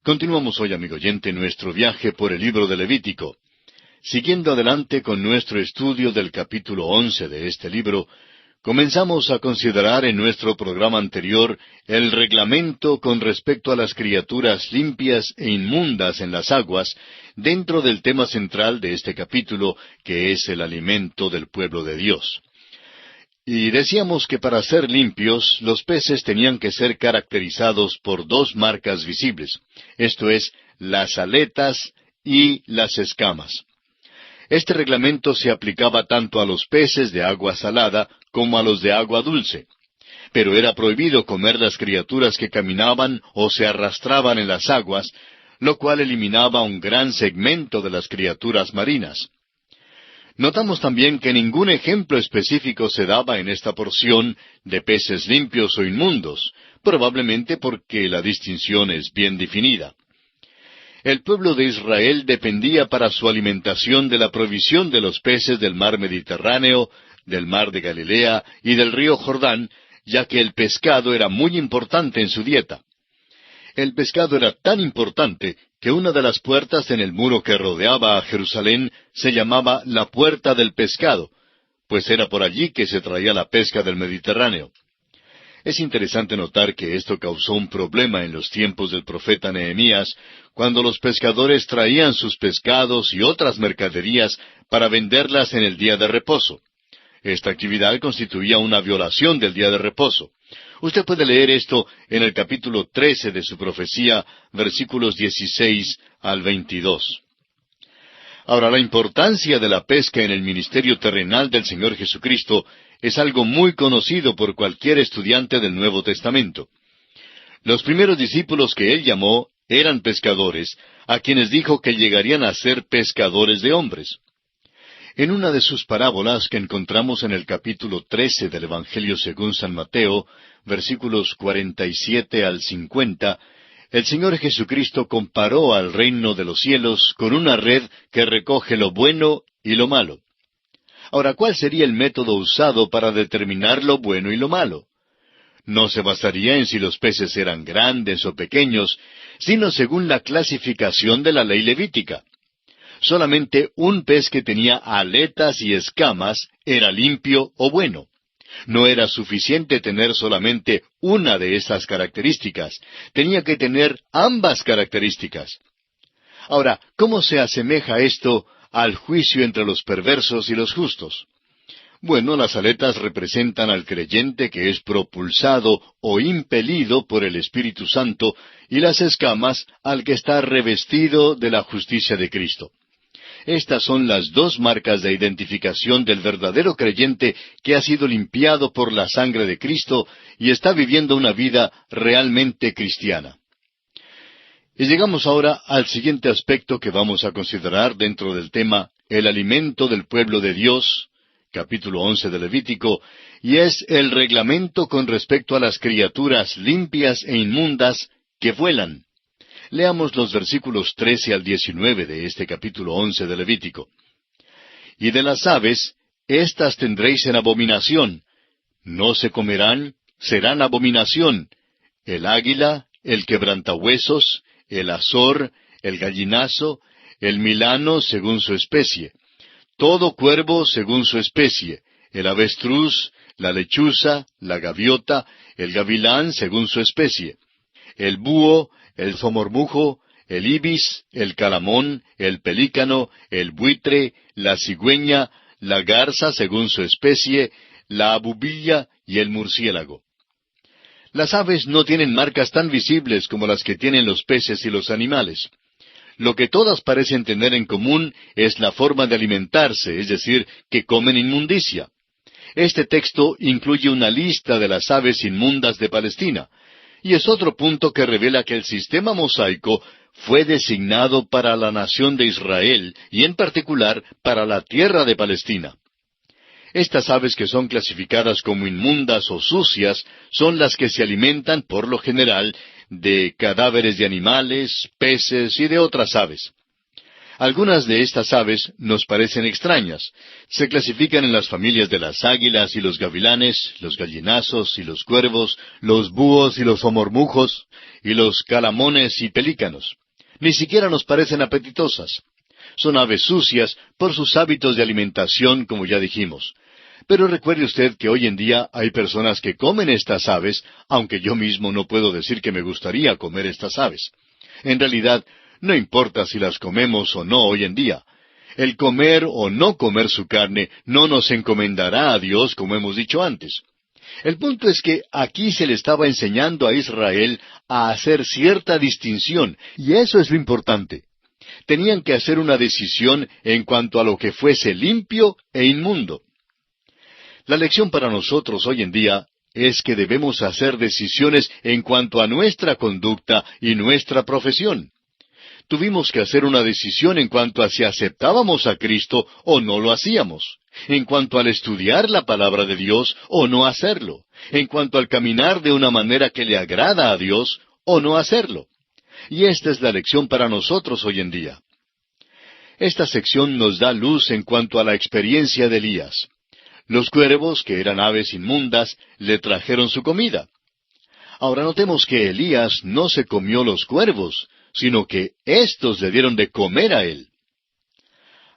Continuamos hoy, amigo oyente, nuestro viaje por el libro de Levítico. Siguiendo adelante con nuestro estudio del capítulo 11 de este libro, comenzamos a considerar en nuestro programa anterior el reglamento con respecto a las criaturas limpias e inmundas en las aguas, dentro del tema central de este capítulo, que es el alimento del pueblo de Dios. Y decíamos que para ser limpios, los peces tenían que ser caracterizados por dos marcas visibles, esto es, las aletas y las escamas. Este reglamento se aplicaba tanto a los peces de agua salada como a los de agua dulce, pero era prohibido comer las criaturas que caminaban o se arrastraban en las aguas, lo cual eliminaba un gran segmento de las criaturas marinas. Notamos también que ningún ejemplo específico se daba en esta porción de peces limpios o inmundos, probablemente porque la distinción es bien definida. El pueblo de Israel dependía para su alimentación de la provisión de los peces del mar Mediterráneo, del mar de Galilea y del río Jordán, ya que el pescado era muy importante en su dieta. El pescado era tan importante que una de las puertas en el muro que rodeaba a Jerusalén se llamaba la Puerta del Pescado, pues era por allí que se traía la pesca del Mediterráneo. Es interesante notar que esto causó un problema en los tiempos del profeta Nehemías, cuando los pescadores traían sus pescados y otras mercaderías para venderlas en el día de reposo. Esta actividad constituía una violación del día de reposo. Usted puede leer esto en el capítulo 13 de su profecía, versículos 16 al 22. Ahora, la importancia de la pesca en el ministerio terrenal del Señor Jesucristo es algo muy conocido por cualquier estudiante del Nuevo Testamento. Los primeros discípulos que Él llamó eran pescadores, a quienes dijo que llegarían a ser pescadores de hombres. En una de sus parábolas que encontramos en el capítulo 13 del Evangelio según San Mateo, versículos 47 al 50, el Señor Jesucristo comparó al reino de los cielos con una red que recoge lo bueno y lo malo. Ahora, ¿cuál sería el método usado para determinar lo bueno y lo malo? No se basaría en si los peces eran grandes o pequeños, sino según la clasificación de la ley levítica. Solamente un pez que tenía aletas y escamas era limpio o bueno. No era suficiente tener solamente una de esas características. Tenía que tener ambas características. Ahora, ¿cómo se asemeja esto al juicio entre los perversos y los justos? Bueno, las aletas representan al creyente que es propulsado o impelido por el Espíritu Santo, y las escamas al que está revestido de la justicia de Cristo. Estas son las dos marcas de identificación del verdadero creyente que ha sido limpiado por la sangre de Cristo y está viviendo una vida realmente cristiana. Y llegamos ahora al siguiente aspecto que vamos a considerar dentro del tema el alimento del pueblo de Dios, capítulo 11 de Levítico, y es el reglamento con respecto a las criaturas limpias e inmundas que vuelan. Leamos los versículos 13 al 19 de este capítulo 11 de Levítico. Y de las aves, éstas tendréis en abominación. No se comerán, serán abominación. El águila, el quebrantahuesos, el azor, el gallinazo, el milano según su especie. Todo cuervo según su especie. El avestruz, la lechuza, la gaviota, el gavilán según su especie. El búho, el zomormujo, el ibis, el calamón, el pelícano, el buitre, la cigüeña, la garza según su especie, la abubilla y el murciélago. Las aves no tienen marcas tan visibles como las que tienen los peces y los animales. Lo que todas parecen tener en común es la forma de alimentarse, es decir, que comen inmundicia. Este texto incluye una lista de las aves inmundas de Palestina, y es otro punto que revela que el sistema mosaico fue designado para la nación de Israel y en particular para la tierra de Palestina. Estas aves que son clasificadas como inmundas o sucias son las que se alimentan, por lo general, de cadáveres de animales, peces y de otras aves. Algunas de estas aves nos parecen extrañas. Se clasifican en las familias de las águilas y los gavilanes, los gallinazos y los cuervos, los búhos y los omormujos, y los calamones y pelícanos. Ni siquiera nos parecen apetitosas. Son aves sucias por sus hábitos de alimentación, como ya dijimos. Pero recuerde usted que hoy en día hay personas que comen estas aves, aunque yo mismo no puedo decir que me gustaría comer estas aves. En realidad, no importa si las comemos o no hoy en día. El comer o no comer su carne no nos encomendará a Dios, como hemos dicho antes. El punto es que aquí se le estaba enseñando a Israel a hacer cierta distinción, y eso es lo importante. Tenían que hacer una decisión en cuanto a lo que fuese limpio e inmundo. La lección para nosotros hoy en día es que debemos hacer decisiones en cuanto a nuestra conducta y nuestra profesión. Tuvimos que hacer una decisión en cuanto a si aceptábamos a Cristo o no lo hacíamos, en cuanto al estudiar la palabra de Dios o no hacerlo, en cuanto al caminar de una manera que le agrada a Dios o no hacerlo. Y esta es la lección para nosotros hoy en día. Esta sección nos da luz en cuanto a la experiencia de Elías. Los cuervos, que eran aves inmundas, le trajeron su comida. Ahora notemos que Elías no se comió los cuervos, sino que éstos le dieron de comer a él.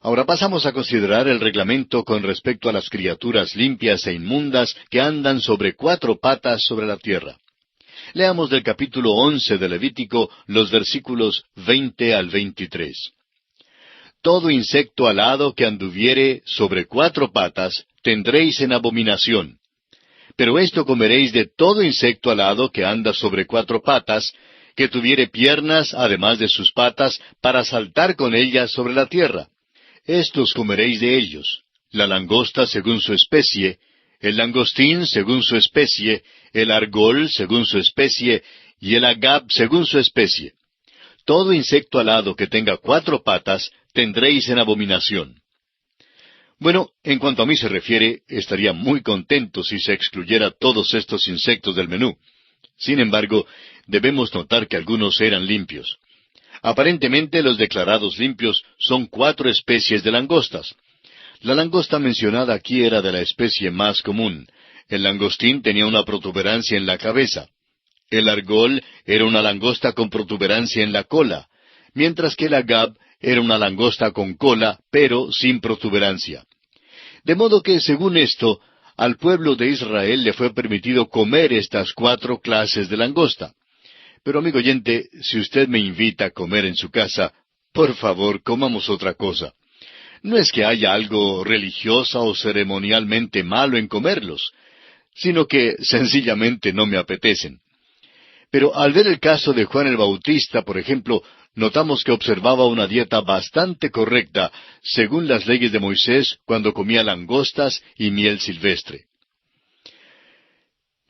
Ahora pasamos a considerar el reglamento con respecto a las criaturas limpias e inmundas que andan sobre 4 patas sobre la tierra. Leamos del capítulo 11 de Levítico los versículos 20 al 23. Todo insecto alado que anduviere sobre 4 patas tendréis en abominación. Pero esto comeréis de todo insecto alado que anda sobre 4 patas, que tuviere piernas además de sus patas, para saltar con ellas sobre la tierra. Estos comeréis de ellos: la langosta según su especie, el langostín según su especie, el argol según su especie, y el agab según su especie. Todo insecto alado que tenga 4 patas tendréis en abominación. Bueno, en cuanto a mí se refiere, estaría muy contento si se excluyera todos estos insectos del menú. Sin embargo, debemos notar que algunos eran limpios. Aparentemente los declarados limpios son 4 especies de langostas. La langosta mencionada aquí era de la especie más común. El langostín tenía una protuberancia en la cabeza. El argol era una langosta con protuberancia en la cola, mientras que el agab era una langosta con cola, pero sin protuberancia. De modo que, según esto, al pueblo de Israel le fue permitido comer estas 4 clases de langosta. Pero, amigo oyente, si usted me invita a comer en su casa, por favor, comamos otra cosa. No es que haya algo religiosa o ceremonialmente malo en comerlos, sino que sencillamente no me apetecen. Pero al ver el caso de Juan el Bautista, por ejemplo, notamos que observaba una dieta bastante correcta, según las leyes de Moisés, cuando comía langostas y miel silvestre.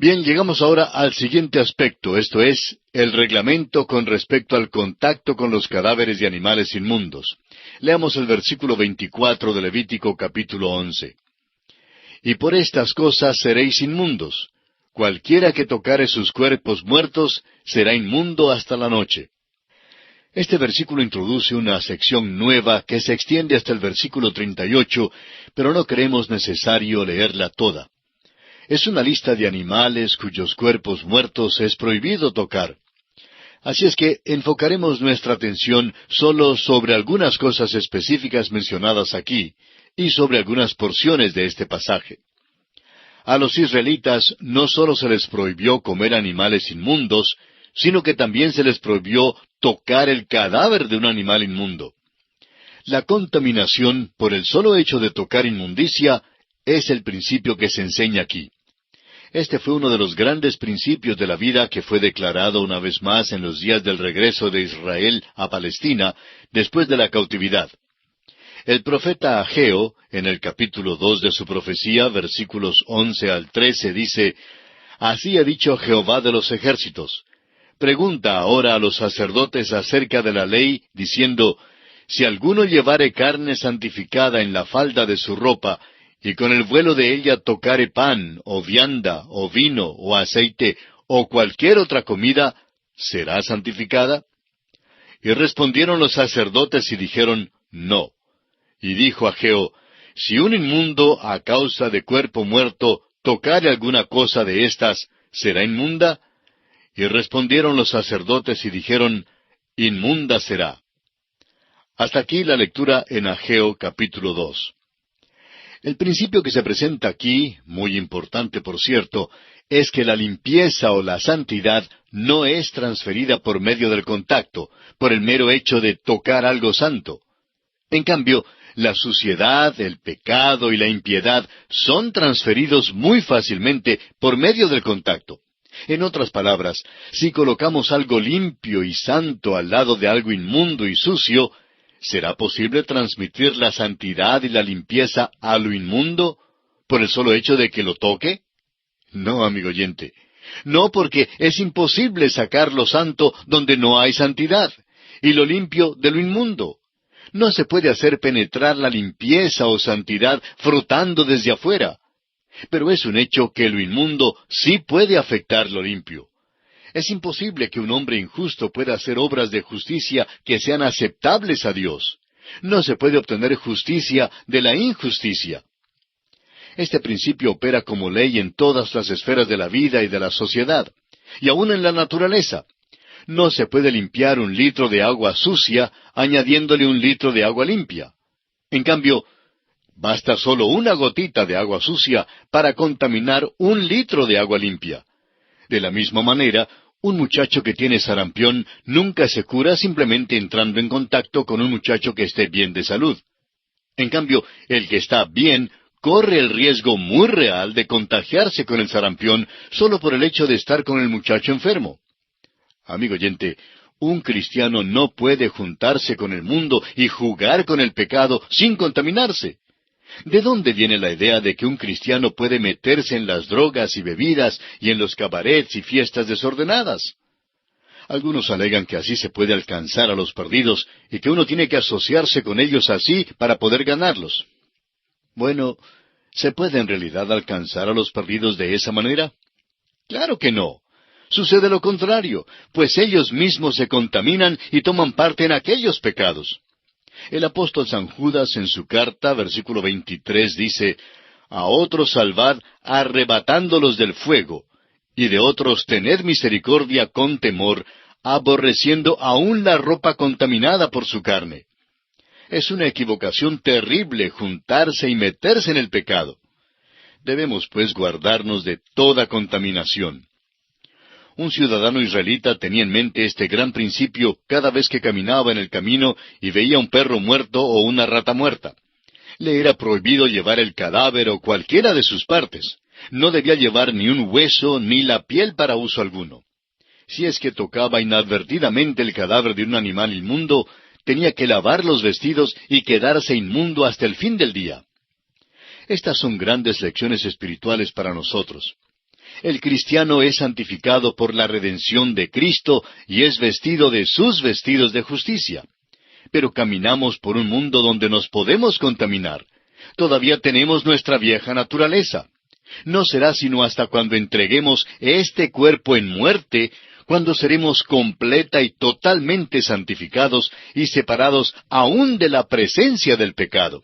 Bien, llegamos ahora al siguiente aspecto, esto es, el reglamento con respecto al contacto con los cadáveres de animales inmundos. Leamos el versículo 24 de Levítico capítulo 11. Y por estas cosas seréis inmundos. Cualquiera que tocare sus cuerpos muertos será inmundo hasta la noche. Este versículo introduce una sección nueva que se extiende hasta el versículo 38, pero no creemos necesario leerla toda. Es una lista de animales cuyos cuerpos muertos es prohibido tocar. Así es que enfocaremos nuestra atención solo sobre algunas cosas específicas mencionadas aquí y sobre algunas porciones de este pasaje. A los israelitas no solo se les prohibió comer animales inmundos, sino que también se les prohibió tocar el cadáver de un animal inmundo. La contaminación por el solo hecho de tocar inmundicia es el principio que se enseña aquí. Este fue uno de los grandes principios de la vida que fue declarado una vez más en los días del regreso de Israel a Palestina después de la cautividad. El profeta Ageo, en el capítulo 2 de su profecía, versículos 11 al 13, dice: Así ha dicho Jehová de los ejércitos. Pregunta ahora a los sacerdotes acerca de la ley, diciendo: Si alguno llevare carne santificada en la falda de su ropa, y con el vuelo de ella tocare pan, o vianda, o vino, o aceite, o cualquier otra comida, ¿será santificada? Y respondieron los sacerdotes y dijeron: No. Y dijo Ageo: Si un inmundo a causa de cuerpo muerto tocare alguna cosa de estas, ¿será inmunda? Y respondieron los sacerdotes y dijeron: Inmunda será. Hasta aquí la lectura en Ageo capítulo 2. El principio que se presenta aquí, muy importante por cierto, es que la limpieza o la santidad no es transferida por medio del contacto, por el mero hecho de tocar algo santo. En cambio, la suciedad, el pecado y la impiedad son transferidos muy fácilmente por medio del contacto. En otras palabras, si colocamos algo limpio y santo al lado de algo inmundo y sucio, ¿será posible transmitir la santidad y la limpieza a lo inmundo por el solo hecho de que lo toque? No, amigo oyente. No, porque es imposible sacar lo santo donde no hay santidad, y lo limpio de lo inmundo. No se puede hacer penetrar la limpieza o santidad frotando desde afuera. Pero es un hecho que lo inmundo sí puede afectar lo limpio. Es imposible que un hombre injusto pueda hacer obras de justicia que sean aceptables a Dios. No se puede obtener justicia de la injusticia. Este principio opera como ley en todas las esferas de la vida y de la sociedad, y aún en la naturaleza. No se puede limpiar 1 litro de agua sucia añadiéndole 1 litro de agua limpia. En cambio, basta solo una gotita de agua sucia para contaminar 1 litro de agua limpia. De la misma manera, un muchacho que tiene sarampión nunca se cura simplemente entrando en contacto con un muchacho que esté bien de salud. En cambio, el que está bien corre el riesgo muy real de contagiarse con el sarampión solo por el hecho de estar con el muchacho enfermo. Amigo oyente, un cristiano no puede juntarse con el mundo y jugar con el pecado sin contaminarse. ¿De dónde viene la idea de que un cristiano puede meterse en las drogas y bebidas y en los cabarets y fiestas desordenadas? Algunos alegan que así se puede alcanzar a los perdidos y que uno tiene que asociarse con ellos así para poder ganarlos. Bueno, ¿se puede en realidad alcanzar a los perdidos de esa manera? Claro que no. Sucede lo contrario, pues ellos mismos se contaminan y toman parte en aquellos pecados. El apóstol San Judas en su carta, versículo 23, dice: A otros salvad arrebatándolos del fuego, y de otros tened misericordia con temor, aborreciendo aún la ropa contaminada por su carne. Es una equivocación terrible juntarse y meterse en el pecado. Debemos, pues, guardarnos de toda contaminación. Un ciudadano israelita tenía en mente este gran principio cada vez que caminaba en el camino y veía un perro muerto o una rata muerta. Le era prohibido llevar el cadáver o cualquiera de sus partes. No debía llevar ni un hueso ni la piel para uso alguno. Si es que tocaba inadvertidamente el cadáver de un animal inmundo, tenía que lavar los vestidos y quedarse inmundo hasta el fin del día. Estas son grandes lecciones espirituales para nosotros. El cristiano es santificado por la redención de Cristo y es vestido de sus vestidos de justicia. Pero caminamos por un mundo donde nos podemos contaminar. Todavía tenemos nuestra vieja naturaleza. No será sino hasta cuando entreguemos este cuerpo en muerte, cuando seremos completa y totalmente santificados y separados aún de la presencia del pecado.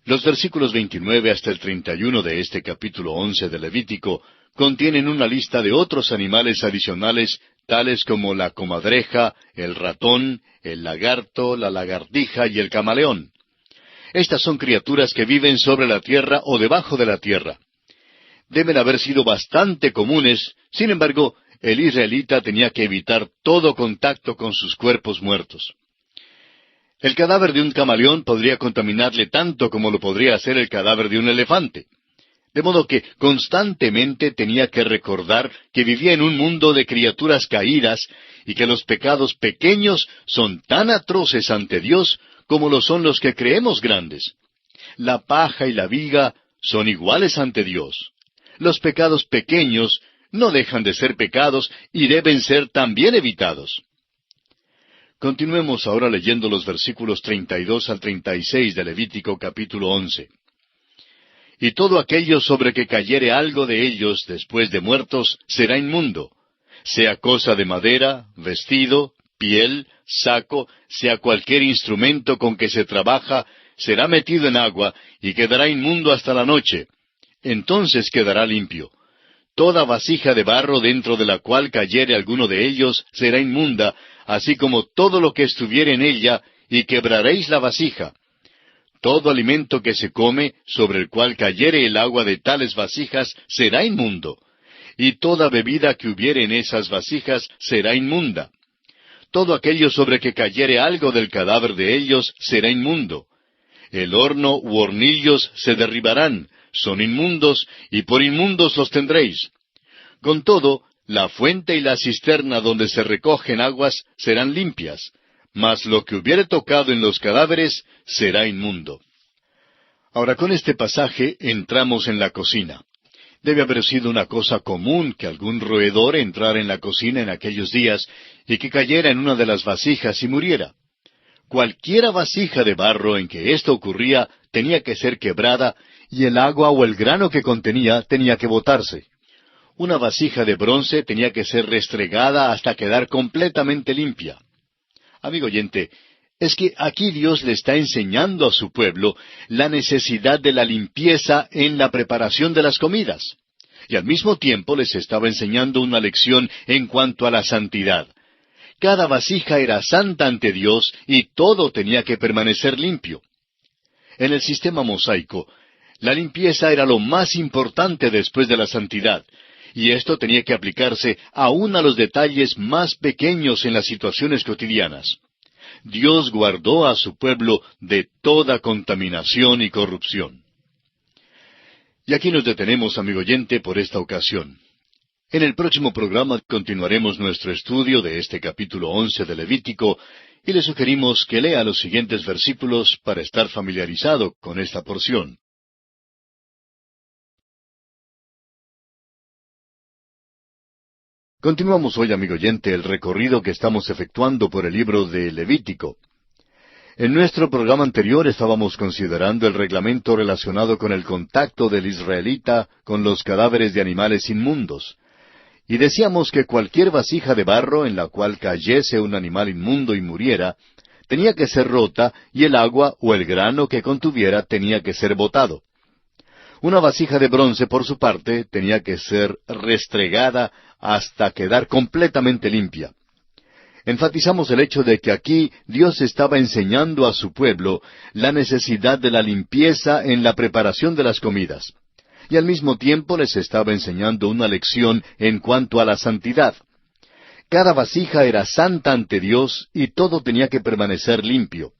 Los versículos 29 hasta el 31 de este capítulo 11 de Levítico contienen una lista de otros animales adicionales, tales como la comadreja, el ratón, el lagarto, la lagartija y el camaleón. Estas son criaturas que viven sobre la tierra o debajo de la tierra. Deben haber sido bastante comunes, sin embargo, el israelita tenía que evitar todo contacto con sus cuerpos muertos. El cadáver de un camaleón podría contaminarle tanto como lo podría hacer el cadáver de un elefante. De modo que constantemente tenía que recordar que vivía en un mundo de criaturas caídas y que los pecados pequeños son tan atroces ante Dios como lo son los que creemos grandes. La paja y la viga son iguales ante Dios. Los pecados pequeños no dejan de ser pecados y deben ser también evitados. Continuemos ahora leyendo los versículos 32 al 36 de Levítico capítulo 11. Y todo aquello sobre que cayere algo de ellos después de muertos será inmundo, sea cosa de madera, vestido, piel, saco, sea cualquier instrumento con que se trabaja, será metido en agua y quedará inmundo hasta la noche. Entonces quedará limpio. Toda vasija de barro dentro de la cual cayere alguno de ellos será inmunda, así como todo lo que estuviere en ella, y quebraréis la vasija. Todo alimento que se come, sobre el cual cayere el agua de tales vasijas, será inmundo. Y toda bebida que hubiere en esas vasijas será inmunda. Todo aquello sobre que cayere algo del cadáver de ellos será inmundo. El horno u hornillos se derribarán, son inmundos, y por inmundos los tendréis. Con todo, la fuente y la cisterna donde se recogen aguas serán limpias, mas lo que hubiere tocado en los cadáveres será inmundo. Ahora, con este pasaje entramos en la cocina. Debe haber sido una cosa común que algún roedor entrara en la cocina en aquellos días y que cayera en una de las vasijas y muriera. Cualquiera vasija de barro en que esto ocurría tenía que ser quebrada y el agua o el grano que contenía tenía que botarse. Una vasija de bronce tenía que ser restregada hasta quedar completamente limpia. Amigo oyente, es que aquí Dios le está enseñando a su pueblo la necesidad de la limpieza en la preparación de las comidas. Y al mismo tiempo les estaba enseñando una lección en cuanto a la santidad. Cada vasija era santa ante Dios y todo tenía que permanecer limpio. En el sistema mosaico, la limpieza era lo más importante después de la santidad, y esto tenía que aplicarse aún a los detalles más pequeños en las situaciones cotidianas. Dios guardó a su pueblo de toda contaminación y corrupción. Y aquí nos detenemos, amigo oyente, por esta ocasión. En el próximo programa continuaremos nuestro estudio de este capítulo 11 de Levítico, y le sugerimos que lea los siguientes versículos para estar familiarizado con esta porción. Continuamos hoy, amigo oyente, el recorrido que estamos efectuando por el libro de Levítico. En nuestro programa anterior estábamos considerando el reglamento relacionado con el contacto del israelita con los cadáveres de animales inmundos. Y decíamos que cualquier vasija de barro en la cual cayese un animal inmundo y muriera, tenía que ser rota y el agua o el grano que contuviera tenía que ser botado. Una vasija de bronce, por su parte, tenía que ser restregada hasta quedar completamente limpia. Enfatizamos el hecho de que aquí Dios estaba enseñando a su pueblo la necesidad de la limpieza en la preparación de las comidas. Y al mismo tiempo les estaba enseñando una lección en cuanto a la santidad. Cada vasija era santa ante Dios y todo tenía que permanecer limpio.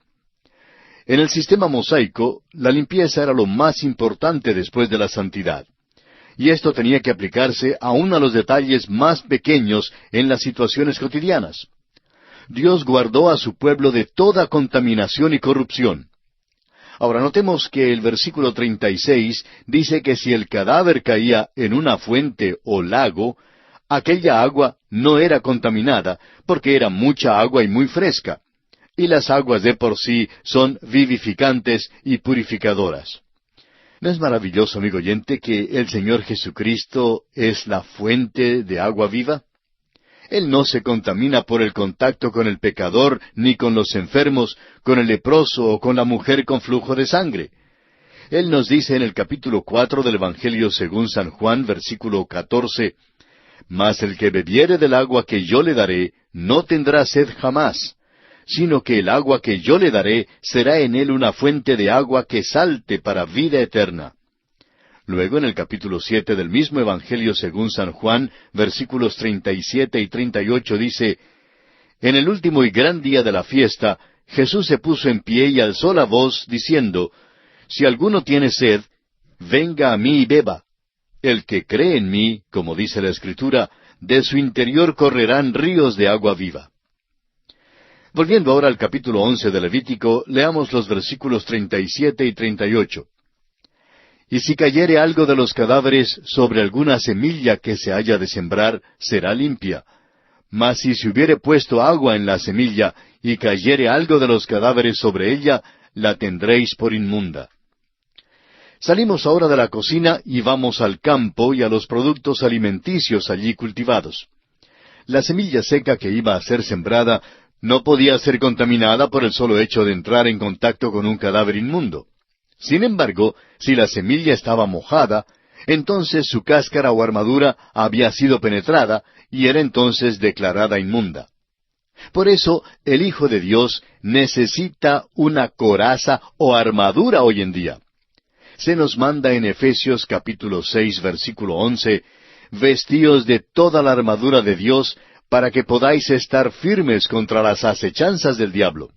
En el sistema mosaico, la limpieza era lo más importante después de la santidad. Y esto tenía que aplicarse aún a los detalles más pequeños en las situaciones cotidianas. Dios guardó a su pueblo de toda contaminación y corrupción. Ahora notemos que el versículo 36 dice que si el cadáver caía en una fuente o lago, aquella agua no era contaminada, porque era mucha agua y muy fresca. Y las aguas de por sí son vivificantes y purificadoras. ¿No es maravilloso, amigo oyente, que el Señor Jesucristo es la fuente de agua viva? Él no se contamina por el contacto con el pecador, ni con los enfermos, con el leproso o con la mujer con flujo de sangre. Él nos dice en el capítulo 4 del Evangelio según San Juan, versículo 14, «Mas el que bebiere del agua que yo le daré, no tendrá sed jamás, sino que el agua que yo le daré será en él una fuente de agua que salte para vida eterna». Luego, en el capítulo 7 del mismo Evangelio según San Juan, versículos 37 y 38, dice, «En el último y gran día de la fiesta, Jesús se puso en pie y alzó la voz, diciendo, Si alguno tiene sed, venga a mí y beba. El que cree en mí, como dice la Escritura, de su interior correrán ríos de agua viva». Volviendo ahora al capítulo 11 de Levítico, leamos los versículos 37 y 38. «Y si cayere algo de los cadáveres sobre alguna semilla que se haya de sembrar, será limpia. Mas si se hubiere puesto agua en la semilla, y cayere algo de los cadáveres sobre ella, la tendréis por inmunda». Salimos ahora de la cocina y vamos al campo y a los productos alimenticios allí cultivados. La semilla seca que iba a ser sembrada no podía ser contaminada por el solo hecho de entrar en contacto con un cadáver inmundo. Sin embargo, si la semilla estaba mojada, entonces su cáscara o armadura había sido penetrada y era entonces declarada inmunda. Por eso, el Hijo de Dios necesita una coraza o armadura hoy en día. Se nos manda en Efesios capítulo 6, versículo 11, «Vestíos de toda la armadura de Dios, para que podáis estar firmes contra las acechanzas del diablo».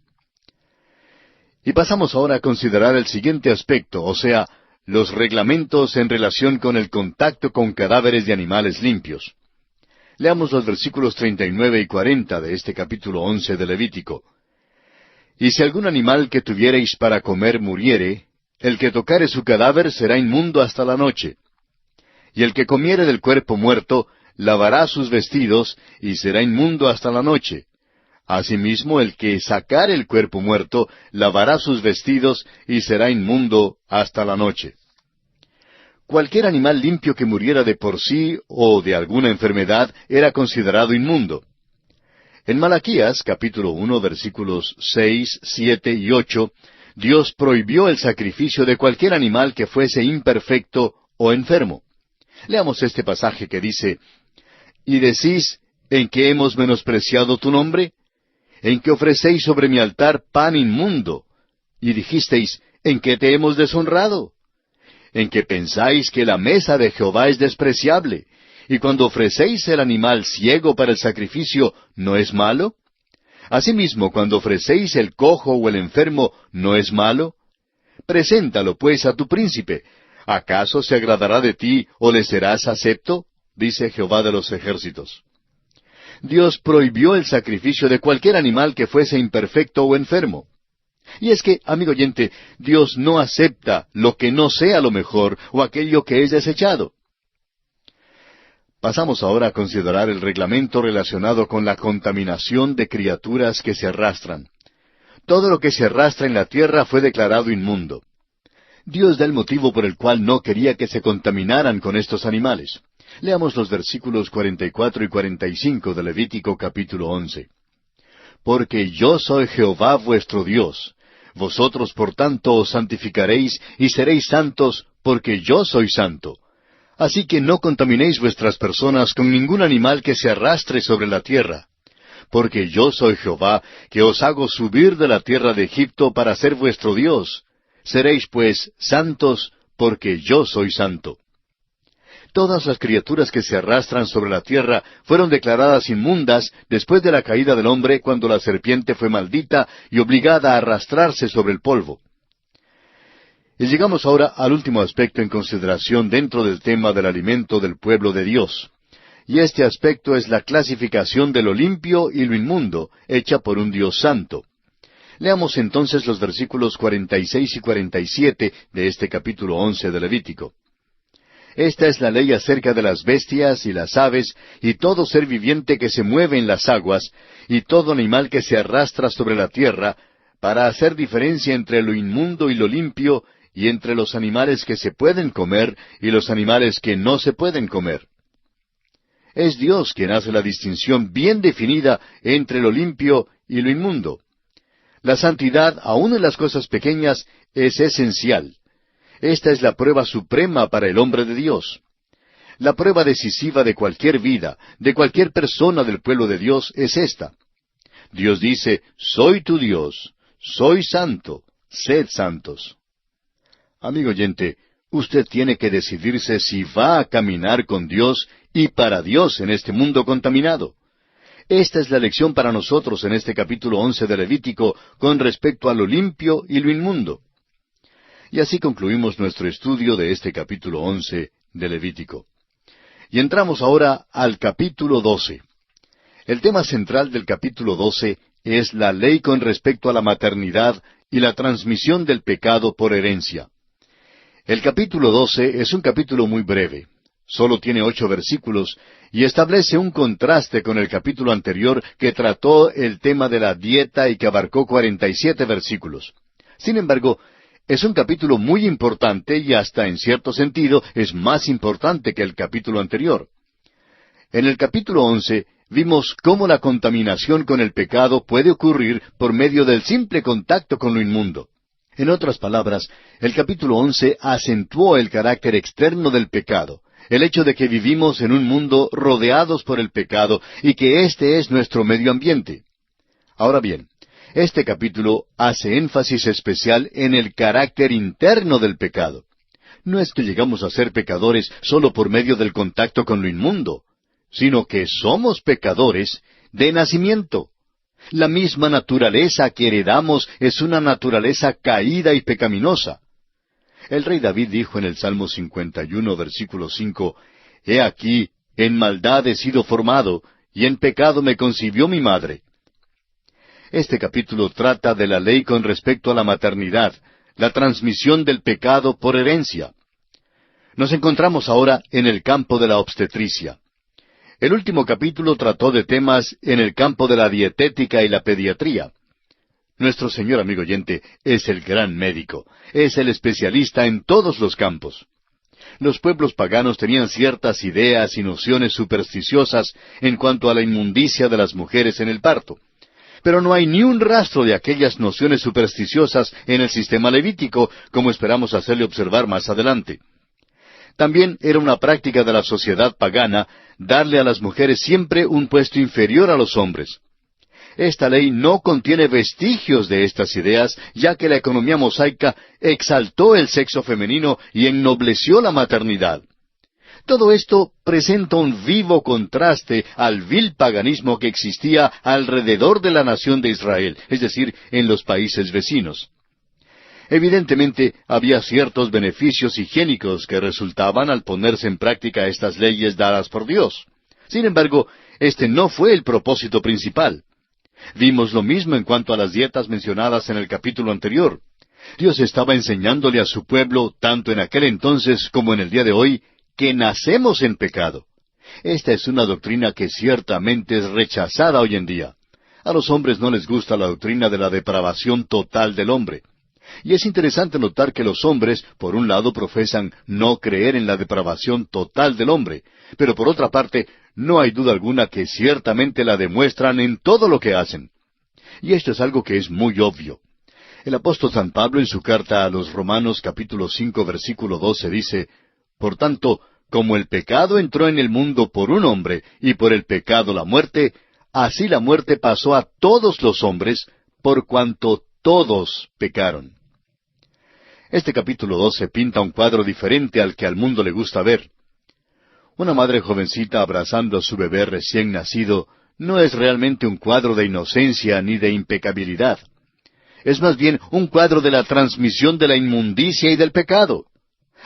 Y pasamos ahora a considerar el siguiente aspecto, o sea, los reglamentos en relación con el contacto con cadáveres de animales limpios. Leamos los versículos 39 y 40 de este capítulo 11 de Levítico. «Y si algún animal que tuviereis para comer muriere, el que tocare su cadáver será inmundo hasta la noche. Y el que comiere del cuerpo muerto, lavará sus vestidos, y será inmundo hasta la noche. Asimismo, el que sacare el cuerpo muerto, lavará sus vestidos, y será inmundo hasta la noche». Cualquier animal limpio que muriera de por sí o de alguna enfermedad era considerado inmundo. En Malaquías, capítulo 1, versículos 6, 7 y 8, Dios prohibió el sacrificio de cualquier animal que fuese imperfecto o enfermo. Leamos este pasaje que dice, «Y decís, ¿en qué hemos menospreciado tu nombre? En que ofrecéis sobre mi altar pan inmundo. Y dijisteis, ¿en qué te hemos deshonrado? En que pensáis que la mesa de Jehová es despreciable, y cuando ofrecéis el animal ciego para el sacrificio, ¿no es malo? Asimismo, cuando ofrecéis el cojo o el enfermo, ¿no es malo? Preséntalo, pues, a tu príncipe. ¿Acaso se agradará de ti, o le serás acepto? Dice Jehová de los ejércitos». Dios prohibió el sacrificio de cualquier animal que fuese imperfecto o enfermo. Y es que, amigo oyente, Dios no acepta lo que no sea lo mejor o aquello que es desechado. Pasamos ahora a considerar el reglamento relacionado con la contaminación de criaturas que se arrastran. Todo lo que se arrastra en la tierra fue declarado inmundo. Dios da el motivo por el cual no quería que se contaminaran con estos animales. Leamos los versículos 44 y 45 de Levítico capítulo 11. «Porque yo soy Jehová vuestro Dios. Vosotros por tanto os santificaréis y seréis santos, porque yo soy santo. Así que no contaminéis vuestras personas con ningún animal que se arrastre sobre la tierra. Porque yo soy Jehová, que os hago subir de la tierra de Egipto para ser vuestro Dios. Seréis pues santos, porque yo soy santo». Todas las criaturas que se arrastran sobre la tierra fueron declaradas inmundas después de la caída del hombre, cuando la serpiente fue maldita y obligada a arrastrarse sobre el polvo. Y llegamos ahora al último aspecto en consideración dentro del tema del alimento del pueblo de Dios. Y este aspecto es la clasificación de lo limpio y lo inmundo, hecha por un Dios santo. Leamos entonces los versículos 46 y 47 de este capítulo 11 de Levítico. «Esta es la ley acerca de las bestias y las aves, y todo ser viviente que se mueve en las aguas, y todo animal que se arrastra sobre la tierra, para hacer diferencia entre lo inmundo y lo limpio, y entre los animales que se pueden comer y los animales que no se pueden comer». Es Dios quien hace la distinción bien definida entre lo limpio y lo inmundo. La santidad, aun en las cosas pequeñas, es esencial. Esta es la prueba suprema para el hombre de Dios. La prueba decisiva de cualquier vida, de cualquier persona del pueblo de Dios, es esta. Dios dice, «Soy tu Dios, soy santo, sed santos». Amigo oyente, usted tiene que decidirse si va a caminar con Dios y para Dios en este mundo contaminado. Esta es la lección para nosotros en este capítulo 11 de Levítico con respecto a lo limpio y lo inmundo. Y así concluimos nuestro estudio de este capítulo 11 de Levítico. Y entramos ahora al capítulo 12. El tema central del capítulo 12 es la ley con respecto a la maternidad y la transmisión del pecado por herencia. El capítulo 12 es un capítulo muy breve. Solo tiene 8 versículos y establece un contraste con el capítulo anterior que trató el tema de la dieta y que abarcó 47 versículos. Sin embargo, es un capítulo muy importante y hasta en cierto sentido es más importante que el capítulo anterior. En el capítulo 11 vimos cómo la contaminación con el pecado puede ocurrir por medio del simple contacto con lo inmundo. En otras palabras, el capítulo 11 acentuó el carácter externo del pecado, el hecho de que vivimos en un mundo rodeados por el pecado y que este es nuestro medio ambiente. Ahora bien, este capítulo hace énfasis especial en el carácter interno del pecado. No es que llegamos a ser pecadores solo por medio del contacto con lo inmundo, sino que somos pecadores de nacimiento. La misma naturaleza que heredamos es una naturaleza caída y pecaminosa. El rey David dijo en el Salmo 51, versículo 5, «He aquí, en maldad he sido formado, y en pecado me concibió mi madre». Este capítulo trata de la ley con respecto a la maternidad, la transmisión del pecado por herencia. Nos encontramos ahora en el campo de la obstetricia. El último capítulo trató de temas en el campo de la dietética y la pediatría. Nuestro Señor, amigo oyente, es el gran médico, es el especialista en todos los campos. Los pueblos paganos tenían ciertas ideas y nociones supersticiosas en cuanto a la inmundicia de las mujeres en el parto. Pero no hay ni un rastro de aquellas nociones supersticiosas en el sistema levítico, como esperamos hacerle observar más adelante. También era una práctica de la sociedad pagana darle a las mujeres siempre un puesto inferior a los hombres. Esta ley no contiene vestigios de estas ideas, ya que la economía mosaica exaltó el sexo femenino y ennobleció la maternidad. Todo esto presenta un vivo contraste al vil paganismo que existía alrededor de la nación de Israel, es decir, en los países vecinos. Evidentemente, había ciertos beneficios higiénicos que resultaban al ponerse en práctica estas leyes dadas por Dios. Sin embargo, este no fue el propósito principal. Vimos lo mismo en cuanto a las dietas mencionadas en el capítulo anterior. Dios estaba enseñándole a su pueblo, tanto en aquel entonces como en el día de hoy, que nacemos en pecado. Esta es una doctrina que ciertamente es rechazada hoy en día. A los hombres no les gusta la doctrina de la depravación total del hombre. Y es interesante notar que los hombres, por un lado, profesan no creer en la depravación total del hombre, pero por otra parte, no hay duda alguna que ciertamente la demuestran en todo lo que hacen. Y esto es algo que es muy obvio. El apóstol San Pablo en su carta a los Romanos capítulo 5 versículo 12 dice, «Por tanto, como el pecado entró en el mundo por un hombre, y por el pecado la muerte, así la muerte pasó a todos los hombres, por cuanto todos pecaron». Este capítulo 12 pinta un cuadro diferente al que al mundo le gusta ver. Una madre jovencita abrazando a su bebé recién nacido no es realmente un cuadro de inocencia ni de impecabilidad. Es más bien un cuadro de la transmisión de la inmundicia y del pecado.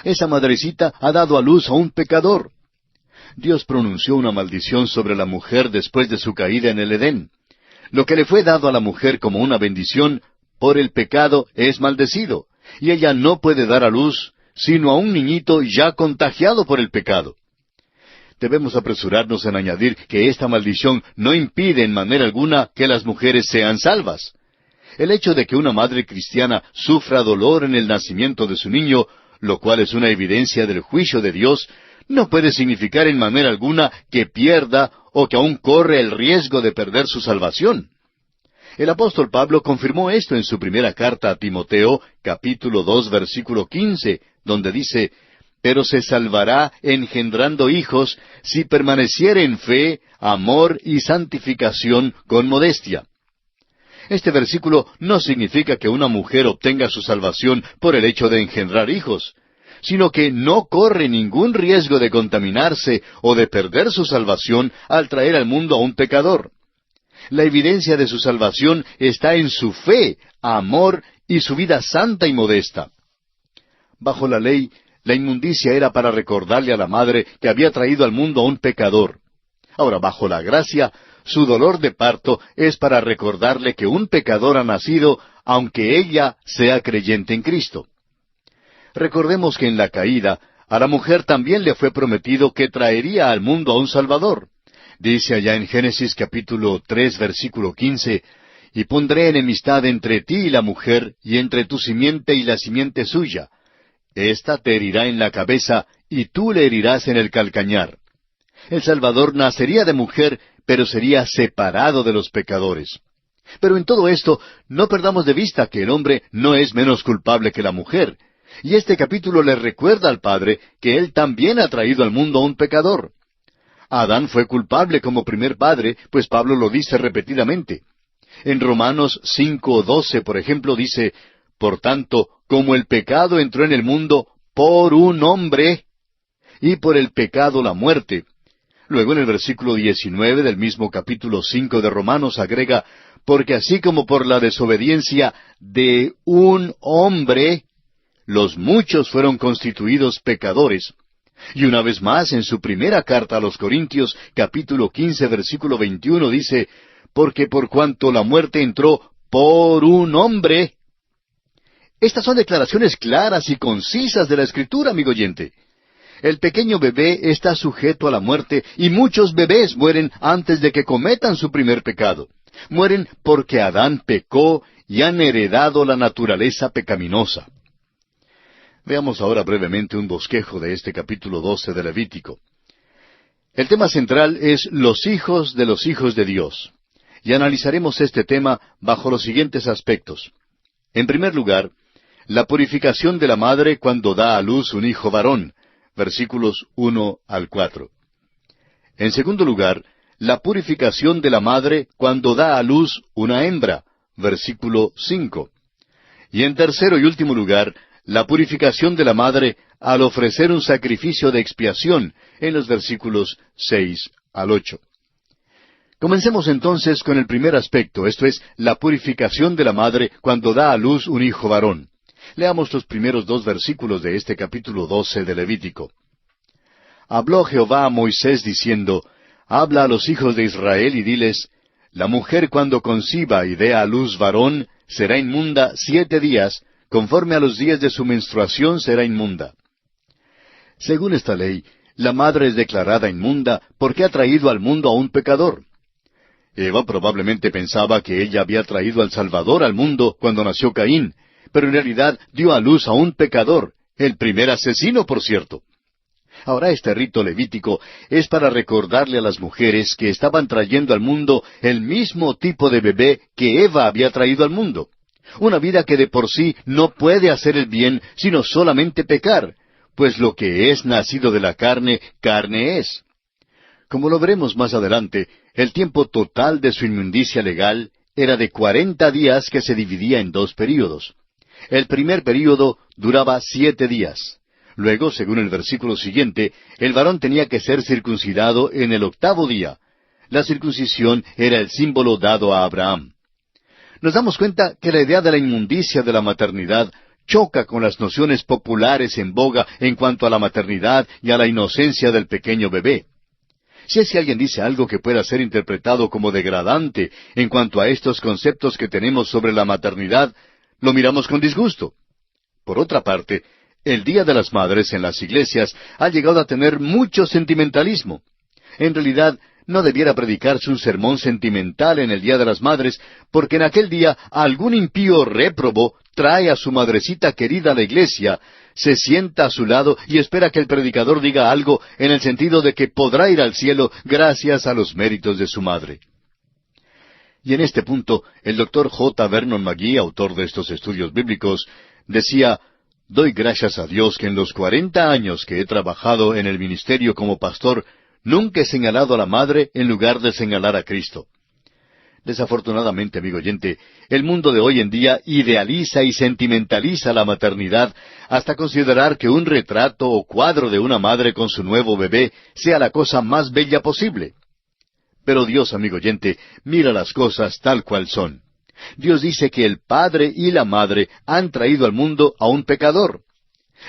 Esa madrecita ha dado a luz a un pecador. Dios pronunció una maldición sobre la mujer después de su caída en el Edén. Lo que le fue dado a la mujer como una bendición, por el pecado es maldecido, y ella no puede dar a luz sino a un niñito ya contagiado por el pecado. Debemos apresurarnos en añadir que esta maldición no impide en manera alguna que las mujeres sean salvas. El hecho de que una madre cristiana sufra dolor en el nacimiento de su niño, lo cual es una evidencia del juicio de Dios, no puede significar en manera alguna que pierda o que aún corre el riesgo de perder su salvación. El apóstol Pablo confirmó esto en su primera carta a Timoteo, capítulo 2, versículo 15, donde dice, «Pero se salvará engendrando hijos si permaneciere en fe, amor y santificación con modestia». Este versículo no significa que una mujer obtenga su salvación por el hecho de engendrar hijos, sino que no corre ningún riesgo de contaminarse o de perder su salvación al traer al mundo a un pecador. La evidencia de su salvación está en su fe, amor y su vida santa y modesta. Bajo la ley, la inmundicia era para recordarle a la madre que había traído al mundo a un pecador. Ahora, bajo la gracia, su dolor de parto es para recordarle que un pecador ha nacido, aunque ella sea creyente en Cristo. Recordemos que en la caída, a la mujer también le fue prometido que traería al mundo a un Salvador. Dice allá en Génesis capítulo 3, versículo 15, «Y pondré enemistad entre ti y la mujer, y entre tu simiente y la simiente suya. Esta te herirá en la cabeza, y tú le herirás en el calcañar». El Salvador nacería de mujer, pero sería separado de los pecadores. Pero en todo esto, no perdamos de vista que el hombre no es menos culpable que la mujer. Y este capítulo le recuerda al Padre que Él también ha traído al mundo a un pecador. Adán fue culpable como primer padre, pues Pablo lo dice repetidamente. En Romanos 5:12, por ejemplo, dice, por tanto, como el pecado entró en el mundo por un hombre, y por el pecado la muerte. Luego en el versículo 19 del mismo capítulo 5 de Romanos agrega, porque así como por la desobediencia de un hombre, los muchos fueron constituidos pecadores. Y una vez más, en su primera carta a los Corintios, capítulo 15, versículo 21, dice, porque por cuanto la muerte entró por un hombre. Estas son declaraciones claras y concisas de la Escritura, amigo oyente. El pequeño bebé está sujeto a la muerte y muchos bebés mueren antes de que cometan su primer pecado. Mueren porque Adán pecó y han heredado la naturaleza pecaminosa. Veamos ahora brevemente un bosquejo de este capítulo 12 de Levítico. El tema central es los hijos de Dios. Y analizaremos este tema bajo los siguientes aspectos. En primer lugar, la purificación de la madre cuando da a luz un hijo varón, versículos 1 al 4. En segundo lugar, la purificación de la madre cuando da a luz una hembra, versículo 5. Y en tercero y último lugar, la purificación de la madre al ofrecer un sacrificio de expiación, en los versículos 6 al 8. Comencemos entonces con el primer aspecto, esto es, la purificación de la madre cuando da a luz un hijo varón. Leamos los primeros 2 versículos de este capítulo 12 de Levítico. Habló Jehová a Moisés diciendo, habla a los hijos de Israel y diles, la mujer cuando conciba y dé a luz varón será inmunda 7 días, conforme a los días de su menstruación será inmunda. Según esta ley, la madre es declarada inmunda porque ha traído al mundo a un pecador. Eva probablemente pensaba que ella había traído al Salvador al mundo cuando nació Caín, pero en realidad dio a luz a un pecador, el primer asesino, por cierto. Ahora este rito levítico es para recordarle a las mujeres que estaban trayendo al mundo el mismo tipo de bebé que Eva había traído al mundo. Una vida que de por sí no puede hacer el bien, sino solamente pecar, pues lo que es nacido de la carne, carne es. Como lo veremos más adelante, el tiempo total de su inmundicia legal era de 40 días que se dividía en 2 períodos. El primer período duraba 7 días. Luego, según el versículo siguiente, el varón tenía que ser circuncidado en el 8º día. La circuncisión era el símbolo dado a Abraham. Nos damos cuenta que la idea de la inmundicia de la maternidad choca con las nociones populares en boga en cuanto a la maternidad y a la inocencia del pequeño bebé. Si es que alguien dice algo que pueda ser interpretado como degradante en cuanto a estos conceptos que tenemos sobre la maternidad, lo miramos con disgusto. Por otra parte, el Día de las Madres en las iglesias ha llegado a tener mucho sentimentalismo. En realidad, no debiera predicarse un sermón sentimental en el Día de las Madres, porque en aquel día algún impío réprobo trae a su madrecita querida a la iglesia, se sienta a su lado y espera que el predicador diga algo en el sentido de que podrá ir al cielo gracias a los méritos de su madre. Y en este punto, el Dr. J. Vernon McGee, autor de estos estudios bíblicos, decía, doy gracias a Dios que en los 40 años que he trabajado en el ministerio como pastor, nunca he señalado a la madre en lugar de señalar a Cristo. Desafortunadamente, amigo oyente, el mundo de hoy en día idealiza y sentimentaliza la maternidad hasta considerar que un retrato o cuadro de una madre con su nuevo bebé sea la cosa más bella posible. Pero Dios, amigo oyente, mira las cosas tal cual son. Dios dice que el padre y la madre han traído al mundo a un pecador.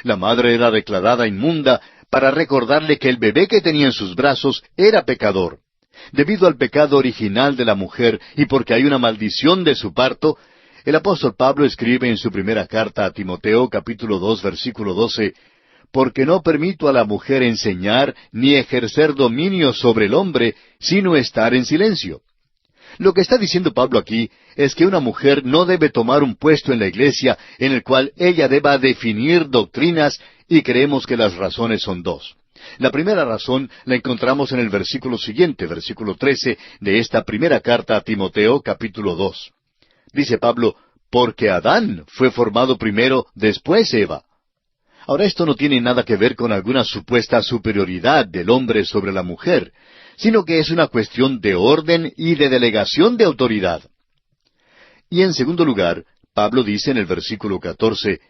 La madre era declarada inmunda para recordarle que el bebé que tenía en sus brazos era pecador. Debido al pecado original de la mujer y porque hay una maldición de su parto, el apóstol Pablo escribe en su primera carta a Timoteo, capítulo 2, versículo 12, porque no permito a la mujer enseñar ni ejercer dominio sobre el hombre, sino estar en silencio. Lo que está diciendo Pablo aquí es que una mujer no debe tomar un puesto en la iglesia en el cual ella deba definir doctrinas, y creemos que las razones son 2. La primera razón la encontramos en el versículo siguiente, versículo 13, de esta primera carta a Timoteo, capítulo 2. Dice Pablo, porque Adán fue formado primero, después Eva. Ahora esto no tiene nada que ver con alguna supuesta superioridad del hombre sobre la mujer, sino que es una cuestión de orden y de delegación de autoridad. Y en segundo lugar, Pablo dice en el versículo 14,